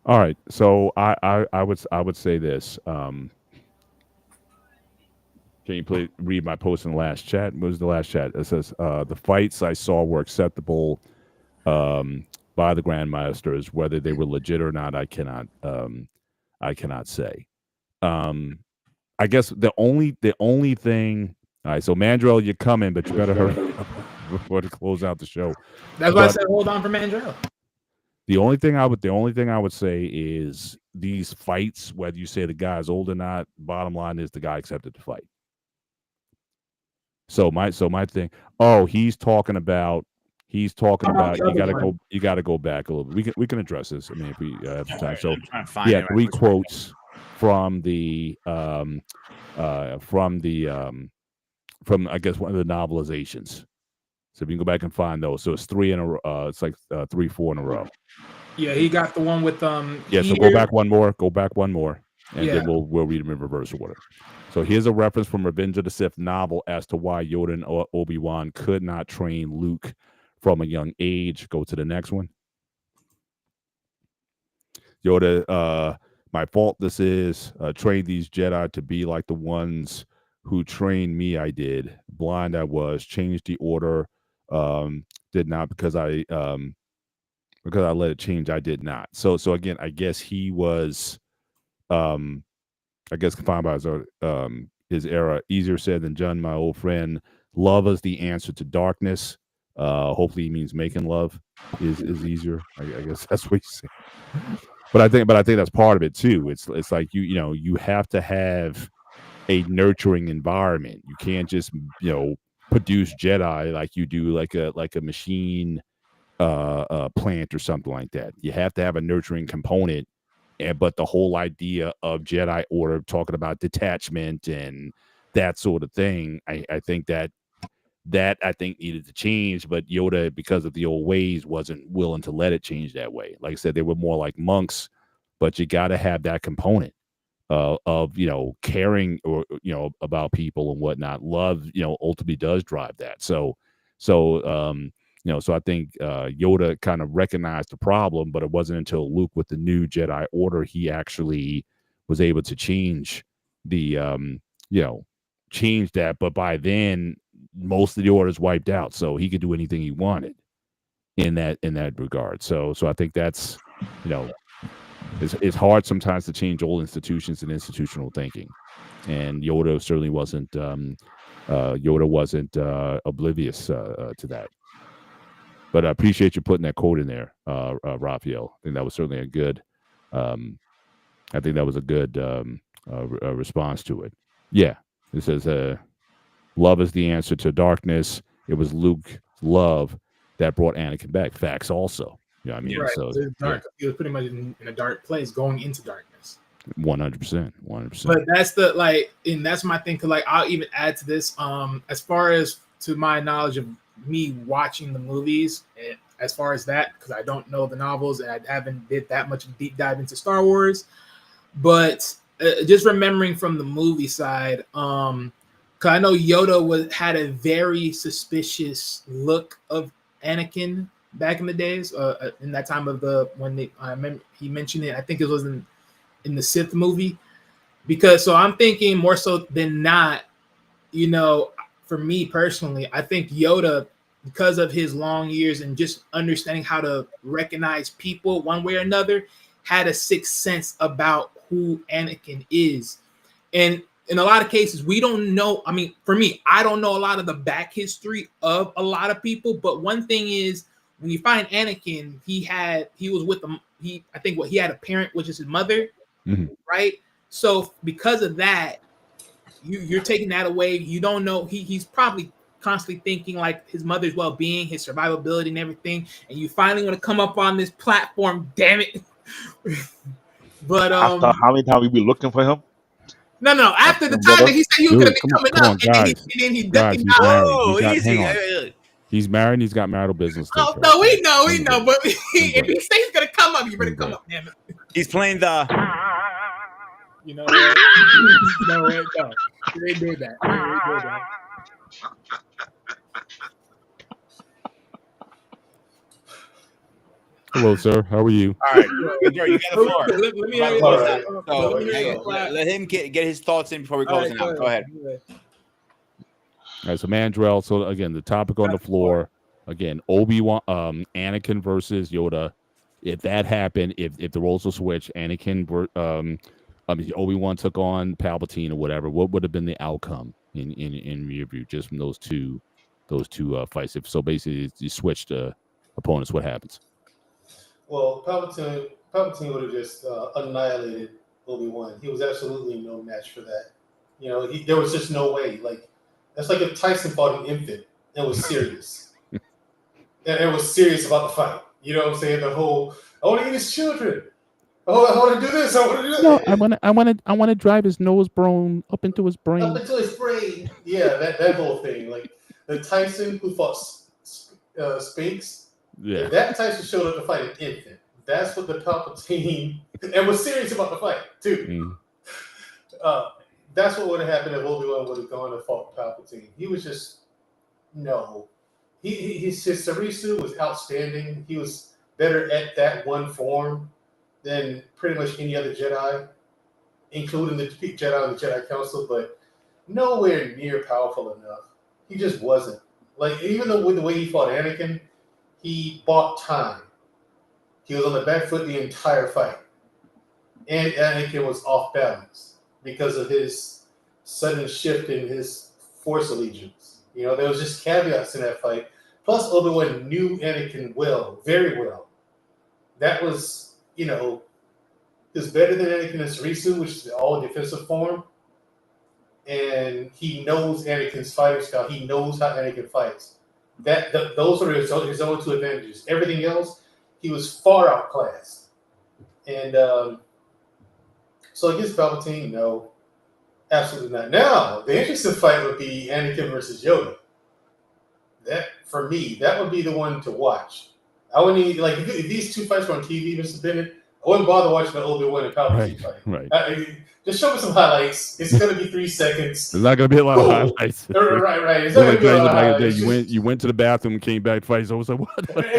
S1: All right. So I would say this. Can you please read my post in the last chat? What was the last chat? It says the fights I saw were acceptable by the grandmasters. Whether they were legit or not, I cannot say. I guess the only thing. All right, so Mandrell, you're coming, but you better hurry up before to close out the show.
S6: That's why I
S1: But-
S6: said hold on for Mandrell.
S1: The only thing I would say is these fights, whether you say the guy's old or not, bottom line is the guy accepted the fight. So my thing. Oh, he's talking about. You gotta go back a little bit. We can address this. I mean, if we have the time. So
S2: I'm trying to find
S1: yeah,
S2: it right
S1: 3
S2: quick.
S1: quotes from I guess one of the novelizations. So if you can go back and find those. So it's 3 in a row. It's like 3, 4 in a row.
S6: Yeah, he got the one with
S1: Yeah, so go back one more, and
S6: Yeah.
S1: then we'll read them in reverse order. So here's a reference from Revenge of the Sith novel as to why Yoda and Obi-Wan could not train Luke from a young age. Go to the next one. Yoda, my fault this is. Train these Jedi to be like the ones who trained me. I did. Blind I was. Changed the order. Did not because I let it change. I did not. So again, I guess he was confined by his era. Easier said than done, my old friend. Love is the answer to darkness. Hopefully he means making love is easier. I guess that's what he's saying. But I think that's part of it too. It's like you have to have a nurturing environment. You can't just produce Jedi like you do like a machine plant or something like that. You have to have a nurturing component. But the whole idea of Jedi Order, talking about detachment and that sort of thing, I think that I think needed to change. But Yoda, because of the old ways, wasn't willing to let it change that way. Like I said, they were more like monks, but you got to have that component of caring or about people and whatnot. Love ultimately does drive that. So I think Yoda kind of recognized the problem, but it wasn't until Luke with the new Jedi Order he actually was able to change the change that. But by then, most of the Order's wiped out, so he could do anything he wanted in that regard. So I think that's it's hard sometimes to change old institutions and institutional thinking, and Yoda certainly wasn't oblivious to that. But I appreciate you putting that quote in there, Raphael. I think that was certainly a good. I think that was a good response to it. Yeah, it says, "Love is the answer to darkness." It was Luke's love that brought Anakin back. Facts, also. Yeah, I mean,
S6: Right.
S1: so
S6: It was dark. He was pretty much in a dark place, going into darkness.
S1: 100%.
S6: But that's and that's my thing. Cause I'll even add to this. As far as to my knowledge of me watching the movies, as far as that, because I don't know the novels and I haven't did that much deep dive into Star Wars, but just remembering from the movie side, because I know Yoda had a very suspicious look of Anakin back in the days, in that time of I remember he mentioned it. I think it was in the Sith movie, because so I'm thinking more so than not, for me personally, I think Yoda, because of his long years and just understanding how to recognize people one way or another, had a sixth sense about who Anakin is. And in a lot of cases, we don't know. I mean, for me, I don't know a lot of the back history of a lot of people. But one thing is, when you find Anakin, he was with them. He had a parent, which is his mother. right? So because of that, you're taking that away. You don't know he's probably constantly thinking like his mother's well-being, his survivability, and everything. And you finally want to come up on this platform, damn it! But
S3: After how many times we be looking for him?
S6: no.
S3: After
S6: After the
S3: him,
S6: time that
S3: brother.
S6: he said he was going to
S1: Dude,
S6: be
S1: come on,
S6: coming
S1: come
S6: up,
S1: on,
S6: and
S1: guys.
S6: then he
S1: Guys, he's
S6: not.
S1: married.
S2: Whoa,
S1: He's got, hang
S2: easy.
S1: on. He's married and he's got marital business to take
S6: Oh
S1: care
S6: no,
S1: of.
S6: we know.
S1: Let him
S6: But
S1: break.
S6: if he says he's going to come up, you better
S1: Let him
S6: come
S1: break.
S6: up, damn it.
S2: He's playing the.
S6: You know what? No. We ain't doing that. We ain't doing that.
S1: Hello, sir. How are you?
S2: All right, Joe, you got the floor.
S6: Let me
S2: About to
S6: hear
S2: close
S6: this
S2: out.
S6: out.
S2: So
S6: Let me hear
S2: hang
S6: this
S2: on.
S6: out.
S2: Let him get his thoughts in before we
S6: All
S2: close
S6: right,
S2: it out. Go ahead.
S1: All right, so Mandrell. So again, the topic on the floor again: Obi-Wan, Anakin versus Yoda. If that happened, if the roles were switched, Obi-Wan took on Palpatine or whatever, what would have been the outcome in your view, just from those two fights? If so, basically you switched opponents, what happens?
S8: Well, Palpatine would have just annihilated Obi-Wan. He was absolutely no match for that. You know, there was just no way. Like, that's like if Tyson fought an infant and was serious. and was serious about the fight. You know what I'm saying? The whole, I want to eat his children. Oh, I want to do this. I want to do that.
S1: No, I want to drive his nose bone up into his brain.
S8: Up into his brain. Yeah, that whole thing. Like the Tyson who fought Spinks.
S1: Yeah.
S8: If that Tyson showed up to fight an infant, that's what the Palpatine and was serious about the fight too. That's what would have happened if Obi-Wan would have gone and fought Palpatine. He was just no. His Sarisu was outstanding. He was better at that one form than pretty much any other Jedi, including the Jedi and the Jedi Council, but nowhere near powerful enough. He just wasn't. Like, even though with the way he fought Anakin, he bought time. He was on the back foot the entire fight. And Anakin was off balance because of his sudden shift in his Force allegiance. You know, there was just caveats in that fight. Plus, Obi-Wan knew Anakin well, very well. That was, you know, he was better than Anakin in Sarisu, which is the all-defensive form. And he knows Anakin's fighting style. He knows how Anakin fights. Those are his only two advantages. Everything else, he was far outclassed. And so against Palpatine, no, absolutely not. Now, the interesting fight would be Anakin versus Yoda. That, for me, that would be the one to watch. I wouldn't even, like, if these two fights were on TV, Mr. Bennett, I wouldn't bother watching the Obi-Wan and Palpatine fight.
S1: Right.
S8: Just show me some highlights. It's going to be 3 seconds.
S1: There's not going to be a lot of highlights.
S8: Right. It's not going to be a lot of highlights.
S1: You went to the bathroom and came back twice. I was like, what?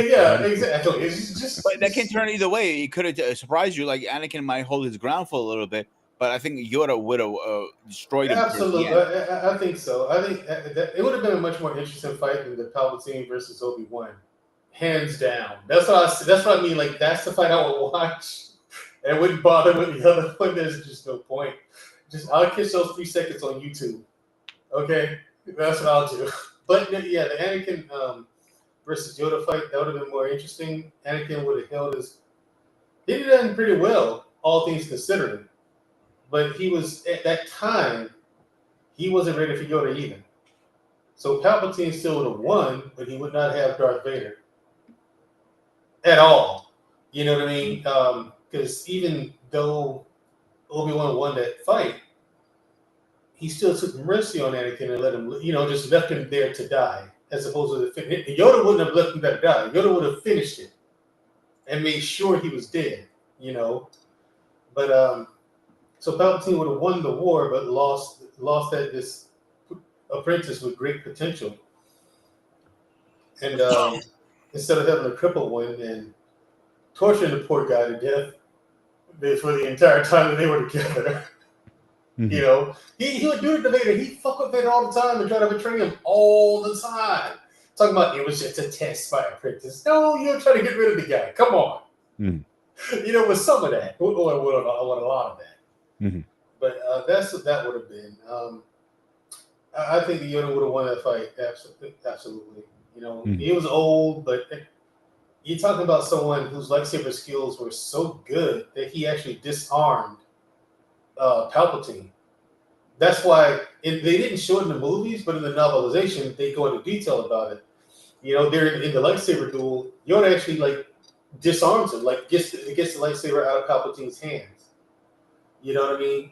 S8: Yeah, exactly. It's just,
S2: but that can turn either way. It could have surprised you. Like, Anakin might hold his ground for a little bit, but I think Yoda would have destroyed him.
S8: Absolutely. I think so. I think that it would have been a much more interesting fight than the Palpatine versus Obi-Wan. Hands down. That's what I mean. Like, that's the fight I would watch. And it wouldn't bother with the other one. There's just no point. I'll catch those 3 seconds on YouTube. Okay? That's what I'll do. But yeah, the Anakin versus Yoda fight, that would have been more interesting. Anakin would have held his. He did that pretty well, all things considered. But he was, at that time, he wasn't ready for Yoda either. So Palpatine still would have won, but he would not have Darth Vader. At all. You know what I mean? Because even though Obi-Wan won that fight, he still took mercy on Anakin and let him, just left him there to die, as opposed to Yoda wouldn't have left him there to die. Yoda would have finished it and made sure he was dead, But so Palpatine would have won the war, but lost this apprentice with great potential. And instead of having a crippled one and torturing the poor guy to death for the entire time that they were together. Mm-hmm. He would do it to Vader. He'd fuck with Vader all the time and try to betray him all the time. Talking about it was just a test by apprentice. No, you're trying to get rid of the guy. Come on. Mm-hmm. With some of that. Or a lot of that. Mm-hmm. But that's what that would have been. I think the Yoda would have won that fight. Absolutely. He was old, but you're talking about someone whose lightsaber skills were so good that he actually disarmed Palpatine. That's why they didn't show it in the movies, but in the novelization, they go into detail about it. You know, they're in the lightsaber duel. Yoda actually like disarms him, like gets the lightsaber out of Palpatine's hands. You know what I mean?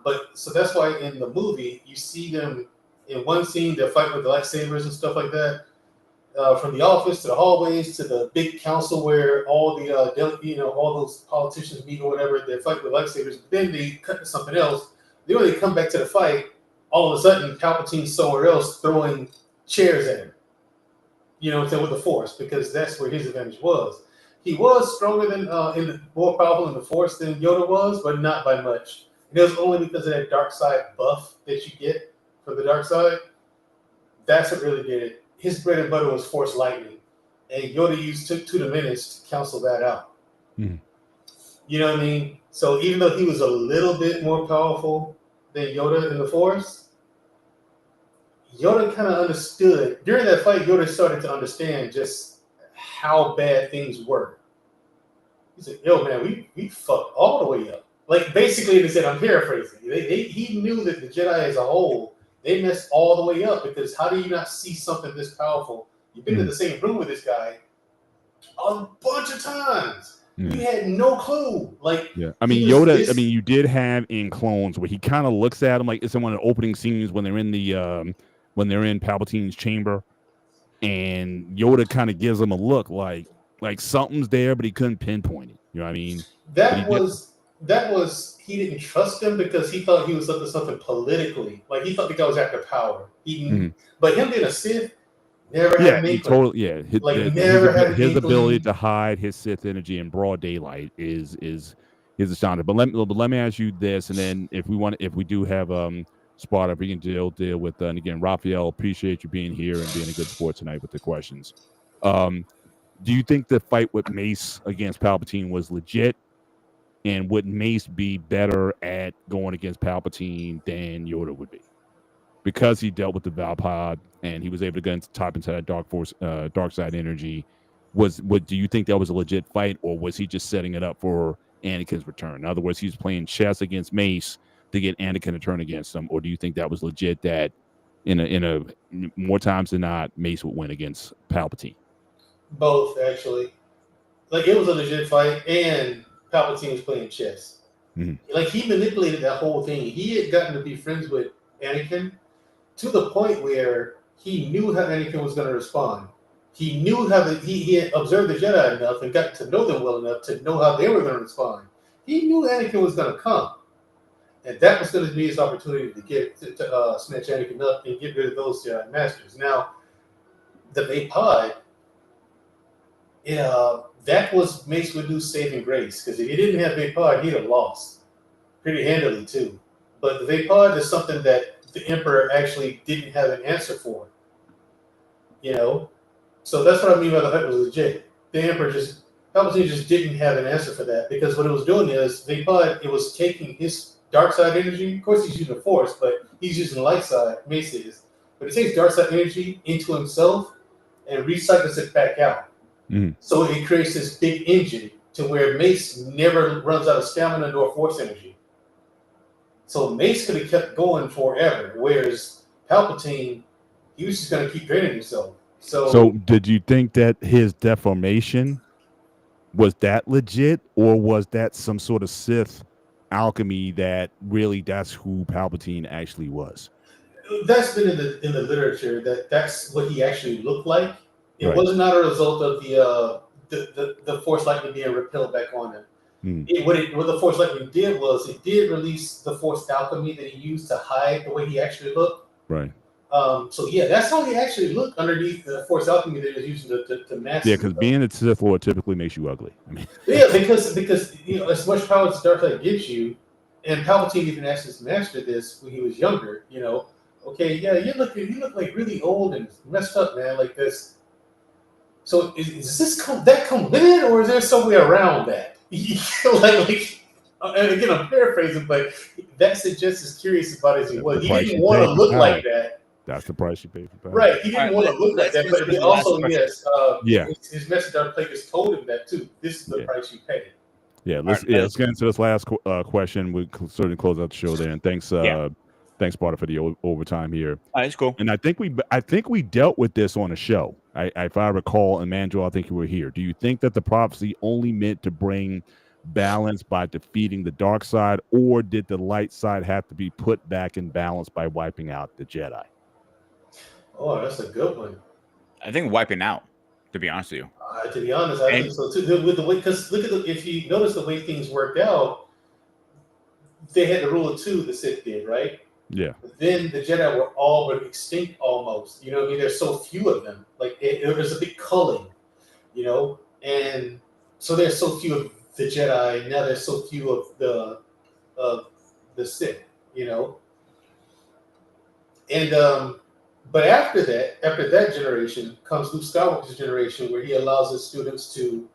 S8: But so that's why in the movie you see them in one scene they're fighting with the lightsabers and stuff like that. From the office to the hallways to the big council where all the all those politicians meet or whatever, they're fighting with lightsabers. But then they cut to something else. Then when they come back to the fight, all of a sudden Palpatine's somewhere else throwing chairs at him. You know what I'm saying, with the Force, because that's where his advantage was. He was stronger than more powerful in the Force than Yoda was, but not by much. And it was only because of that dark side buff that you get from the dark side. That's what really did it. His bread and butter was Force lightning, and Yoda took the minutes to cancel that out.
S1: Mm.
S8: You know what I mean? So even though he was a little bit more powerful than Yoda in the Force, Yoda kind of understood. During that fight, Yoda started to understand just how bad things were. He said, yo, man, we fucked all the way up. Like, basically, they said, I'm paraphrasing. He knew that the Jedi as a whole, they messed all the way up, because how do you not see something this powerful? You've been in the same room with this guy a bunch of times. You had no clue. Like,
S1: yeah, I mean, Yoda. I mean, you did have in Clones where he kind of looks at him like it's in one of the opening scenes when they're in the when they're in Palpatine's chamber, and Yoda kind of gives him a look like something's there, but he couldn't pinpoint it. You know what I mean?
S8: That was he didn't trust him because he thought he was up to something politically. Like, he thought the guy was after power. But him being a Sith. Never had an inkling. His
S1: ability to hide his Sith energy in broad daylight is astounding. But let me ask you this, and then if we do have spot up, we can deal with and again, Raphael, appreciate you being here and being a good sport tonight with the questions. Do you think the fight with Mace against Palpatine was legit? And would Mace be better at going against Palpatine than Yoda would be? Because he dealt with the Valpod and he was able to tap into that dark side energy, do you think that was a legit fight, or was he just setting it up for Anakin's return? In other words, he was playing chess against Mace to get Anakin to turn against him, or do you think that was legit, that in a more times than not, Mace would win against Palpatine?
S8: Both, actually. Like, it was a legit fight, and Palpatine was playing chess. Like, he manipulated that whole thing. He had gotten to be friends with Anakin to the point where he knew how Anakin was going to respond. He knew how he had observed the Jedi enough and got to know them well enough to know how they were going to respond. He knew Anakin was going to come, and that was going to be his opportunity to snatch Anakin up and get rid of those Jedi Masters. Now, the Vapod, that was Mace Windu's saving grace, because if he didn't have Vapod, he'd have lost pretty handily too. But the Vapod is something that the Emperor actually didn't have an answer for. You know? So that's what I mean by the fight was legit. The Emperor Palpatine just didn't have an answer for that, because what it was doing is Vapod, it was taking his dark side energy. Of course, he's using the Force, but he's using the light side, Mace is. But he takes dark side energy into himself and recycles it back out. So it creates this big engine to where Mace never runs out of stamina nor Force energy. So Mace could have kept going forever, whereas Palpatine, he was just going to keep draining himself. So
S1: did you think that his deformation was that legit, or was that some sort of Sith alchemy that really that's who Palpatine actually was?
S8: That's been in the literature, that's what he actually looked like. It was not a result of the Force lightning being repelled back on him. What the Force lightning did was it did release the Force alchemy that he used to hide the way he actually looked.
S1: Right.
S8: So yeah, that's how he actually looked underneath the Force alchemy that he was using to mask.
S1: Yeah, because being a Sith Lord typically makes you ugly. I mean,
S8: yeah, because as much power as dark side gives you, and Palpatine even asked his master this when he was younger. Okay, yeah, you look like really old and messed up, man, like this. So is this come with it, or is there some way around that? And again, I'm paraphrasing, but that suggests as curious about it as he was. He didn't want to look like that.
S1: That's the price you pay for power.
S8: Right, he didn't want to look like that, but also, yes, his master Darth Plagueis told him that too. This is the price you pay.
S1: let's get into this last question. We can certainly close out the show there. And thanks, thanks, Barter, for the overtime here.
S2: All right, it's cool.
S1: And I think we dealt with this on a show. If I recall, and Manjo, I think you were here. Do you think that the prophecy only meant to bring balance by defeating the dark side, or did the light side have to be put back in balance by wiping out the Jedi?
S8: Oh, that's a good one.
S2: I think wiping out, to be honest with you.
S8: To be honest, I think so too. With the way, because look at if you notice the way things worked out, they had the rule of two. The Sith did, right?
S1: Yeah.
S8: But then the Jedi were all but extinct almost. You know what I mean? There's so few of them. Like there was a big culling, you know, and so there's so few of the Jedi. Now there's so few of the Sith, you know. And but after that generation comes Luke Skywalker's generation, where he allows his students to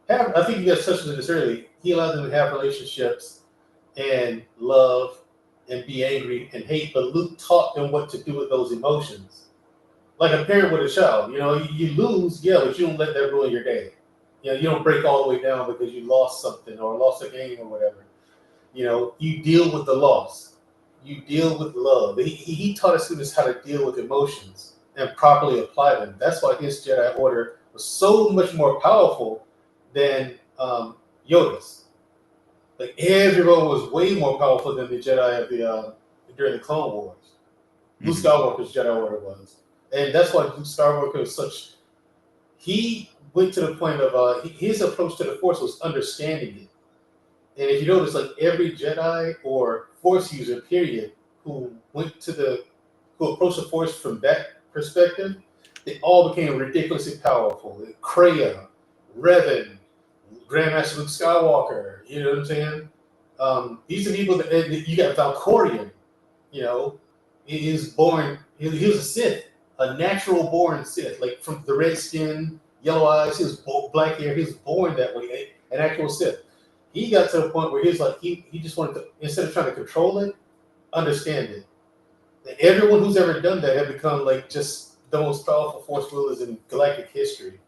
S8: have. I think you guys touched on this early. He allowed them to have relationships and love and be angry and hate. But Luke taught them what to do with those emotions, like a parent with a child. You know, you lose, yeah, but you don't let that ruin your day. You know, you don't break all the way down because you lost something or lost a game or whatever. You know, you deal with the loss. You deal with love. He taught his students how to deal with emotions and properly apply them. That's why his Jedi Order was so much more powerful than Yoda's. Like everyone was way more powerful than the Jedi of during the Clone Wars. Luke Skywalker's Jedi Order was, and that's why Luke Skywalker was such. He went to the point of his approach to the Force was understanding it. And if you notice, like every Jedi or Force user, period, who approached the Force from that perspective, they all became ridiculously powerful. Kreia, Revan, Grandmaster Luke Skywalker, you know what I'm saying? These are people that you got Valkorian, you know, he was a Sith, a natural born Sith, like from the red skin, yellow eyes, he was black hair, he was born that way, an actual Sith. He got to the point where he was like, he just wanted to, instead of trying to control it, understand it. And everyone who's ever done that have become like just the most powerful Force rulers in galactic history.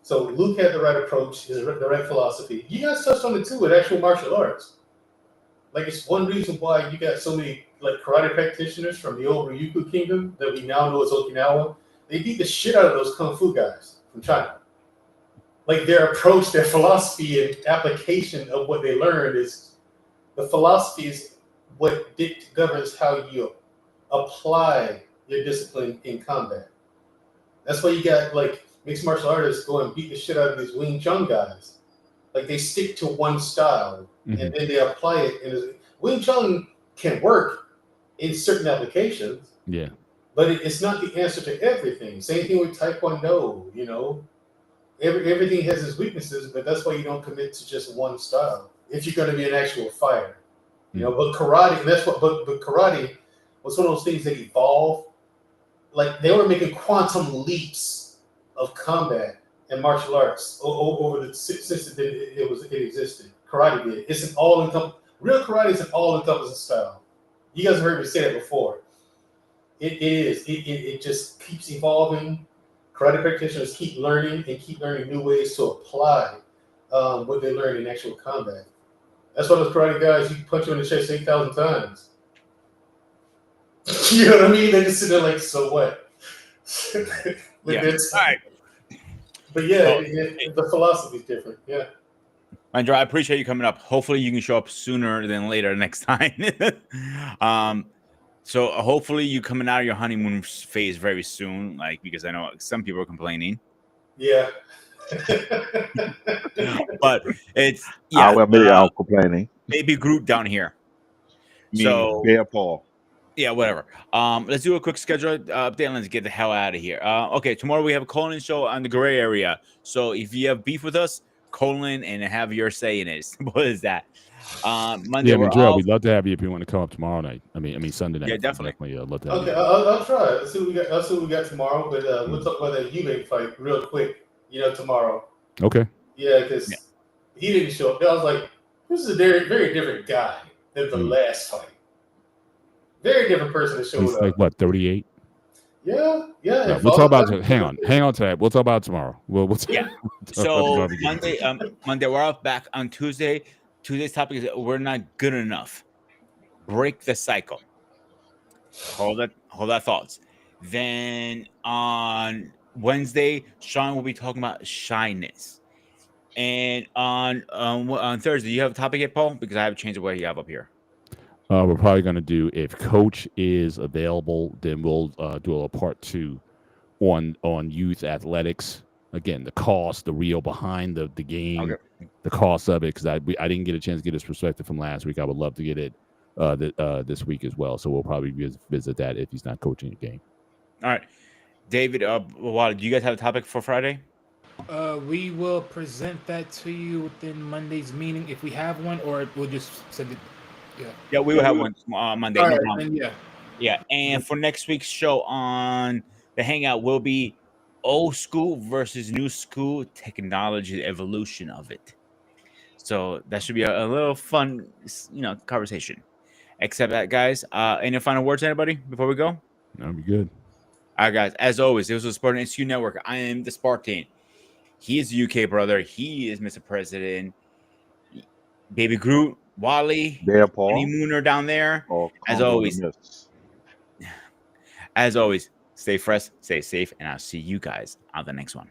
S8: So Luke had the right approach, the right philosophy. You guys touched on it too with actual martial arts. Like it's one reason why you got so many like karate practitioners from the old Ryukyu kingdom that we now know as Okinawa. They beat the shit out of those kung fu guys from China. Like their approach, their philosophy and application of what they learned is the philosophy is what governs how you apply your discipline in combat. That's why you got like mixed martial artists go and beat the shit out of these Wing Chun guys. Like they stick to one style and then they apply it. And Wing Chun can work in certain applications.
S1: Yeah.
S8: But it's not the answer to everything. Same thing with Taekwondo, you know. Everything has its weaknesses, but that's why you don't commit to just one style if you're going to be an actual fighter. You know, but karate, but karate was one of those things that evolved. Like they were making quantum leaps of combat and martial arts over the since it existed. Karate did. It's an real karate is an all-encompassing style. You guys have heard me say that before. It is. It just keeps evolving. Karate practitioners keep learning new ways to apply what they learn in actual combat. That's why those karate guys, you can punch them in the chest 8,000 times. You know what I mean? They just sit there like, so what?
S2: Yeah. All right.
S8: But yeah, the philosophy is different. Yeah.
S2: Andrew, I appreciate you coming up. Hopefully you can show up sooner than later next time. So hopefully you coming out of your honeymoon phase very soon, like because I know some people are complaining.
S8: Yeah.
S2: But it's
S3: I'm complaining.
S2: Baby Groot down here.
S3: So Bear Paul.
S2: Yeah, whatever. Let's do a quick schedule update and let's get the hell out of here. Okay, tomorrow we have a call-in show on the gray area. So if you have beef with us, call in and have your say in it. What is that? Monday,
S1: we'd love to have you if you want to come up tomorrow night. I mean Sunday night.
S2: Yeah, definitely.
S1: Love to have
S8: you. I'll try. Let's see what we got tomorrow. But we'll talk about that Eubank fight real quick. You know, tomorrow.
S1: Okay.
S8: Yeah, because he didn't show up. I was like, this is a very, very different guy than the last fight. Very different person that showed up.
S1: Like what, 38?
S8: Yeah.
S1: No,
S8: if
S1: we'll
S8: all
S1: talk
S8: the
S1: about
S8: facts
S1: hang
S8: are
S1: on
S8: there.
S1: to that. We'll talk about it tomorrow. We'll
S2: Yeah.
S1: talk
S2: So
S1: about it
S2: Monday we're off back on Tuesday. Today's topic is we're not good enough. Break the cycle. Hold that thoughts. Then on Wednesday, Sean will be talking about shyness. And on Thursday, you have a topic yet, Paul? Because I have changed the way you have up here.
S1: We're probably going to do, if Coach is available, then we'll do a little part 2 on youth athletics. Again, the cost, the real behind the game,
S2: Okay.
S1: the cost of it. Because I didn't get a chance to get his perspective from last week. I would love to get it this week as well. So we'll probably visit that if he's not coaching a game.
S2: All right. David, do you guys have a topic for Friday?
S6: We will present that to you within Monday's meeting if we have one, or we'll just send it.
S2: Yeah, we will have one Monday.
S6: All
S2: No
S6: right,
S2: problem.
S6: then,
S2: Yeah, and for next week's show on the Hangout will be old school versus new school technology evolution of it. So that should be a little fun, conversation. Except that, guys, any final words, anybody, before we go?
S1: That'll be good.
S2: All right, guys, as always, this was Spartan SU Network. I am the Spartan. He is the UK brother. He is Mr. President. Baby Groot, Wally,
S3: There, Paul.
S2: Mooner down there.
S3: Or
S2: As
S3: Congo
S2: always,
S3: the Mist.
S2: As always, stay fresh, stay safe, and I'll see you guys on the next one.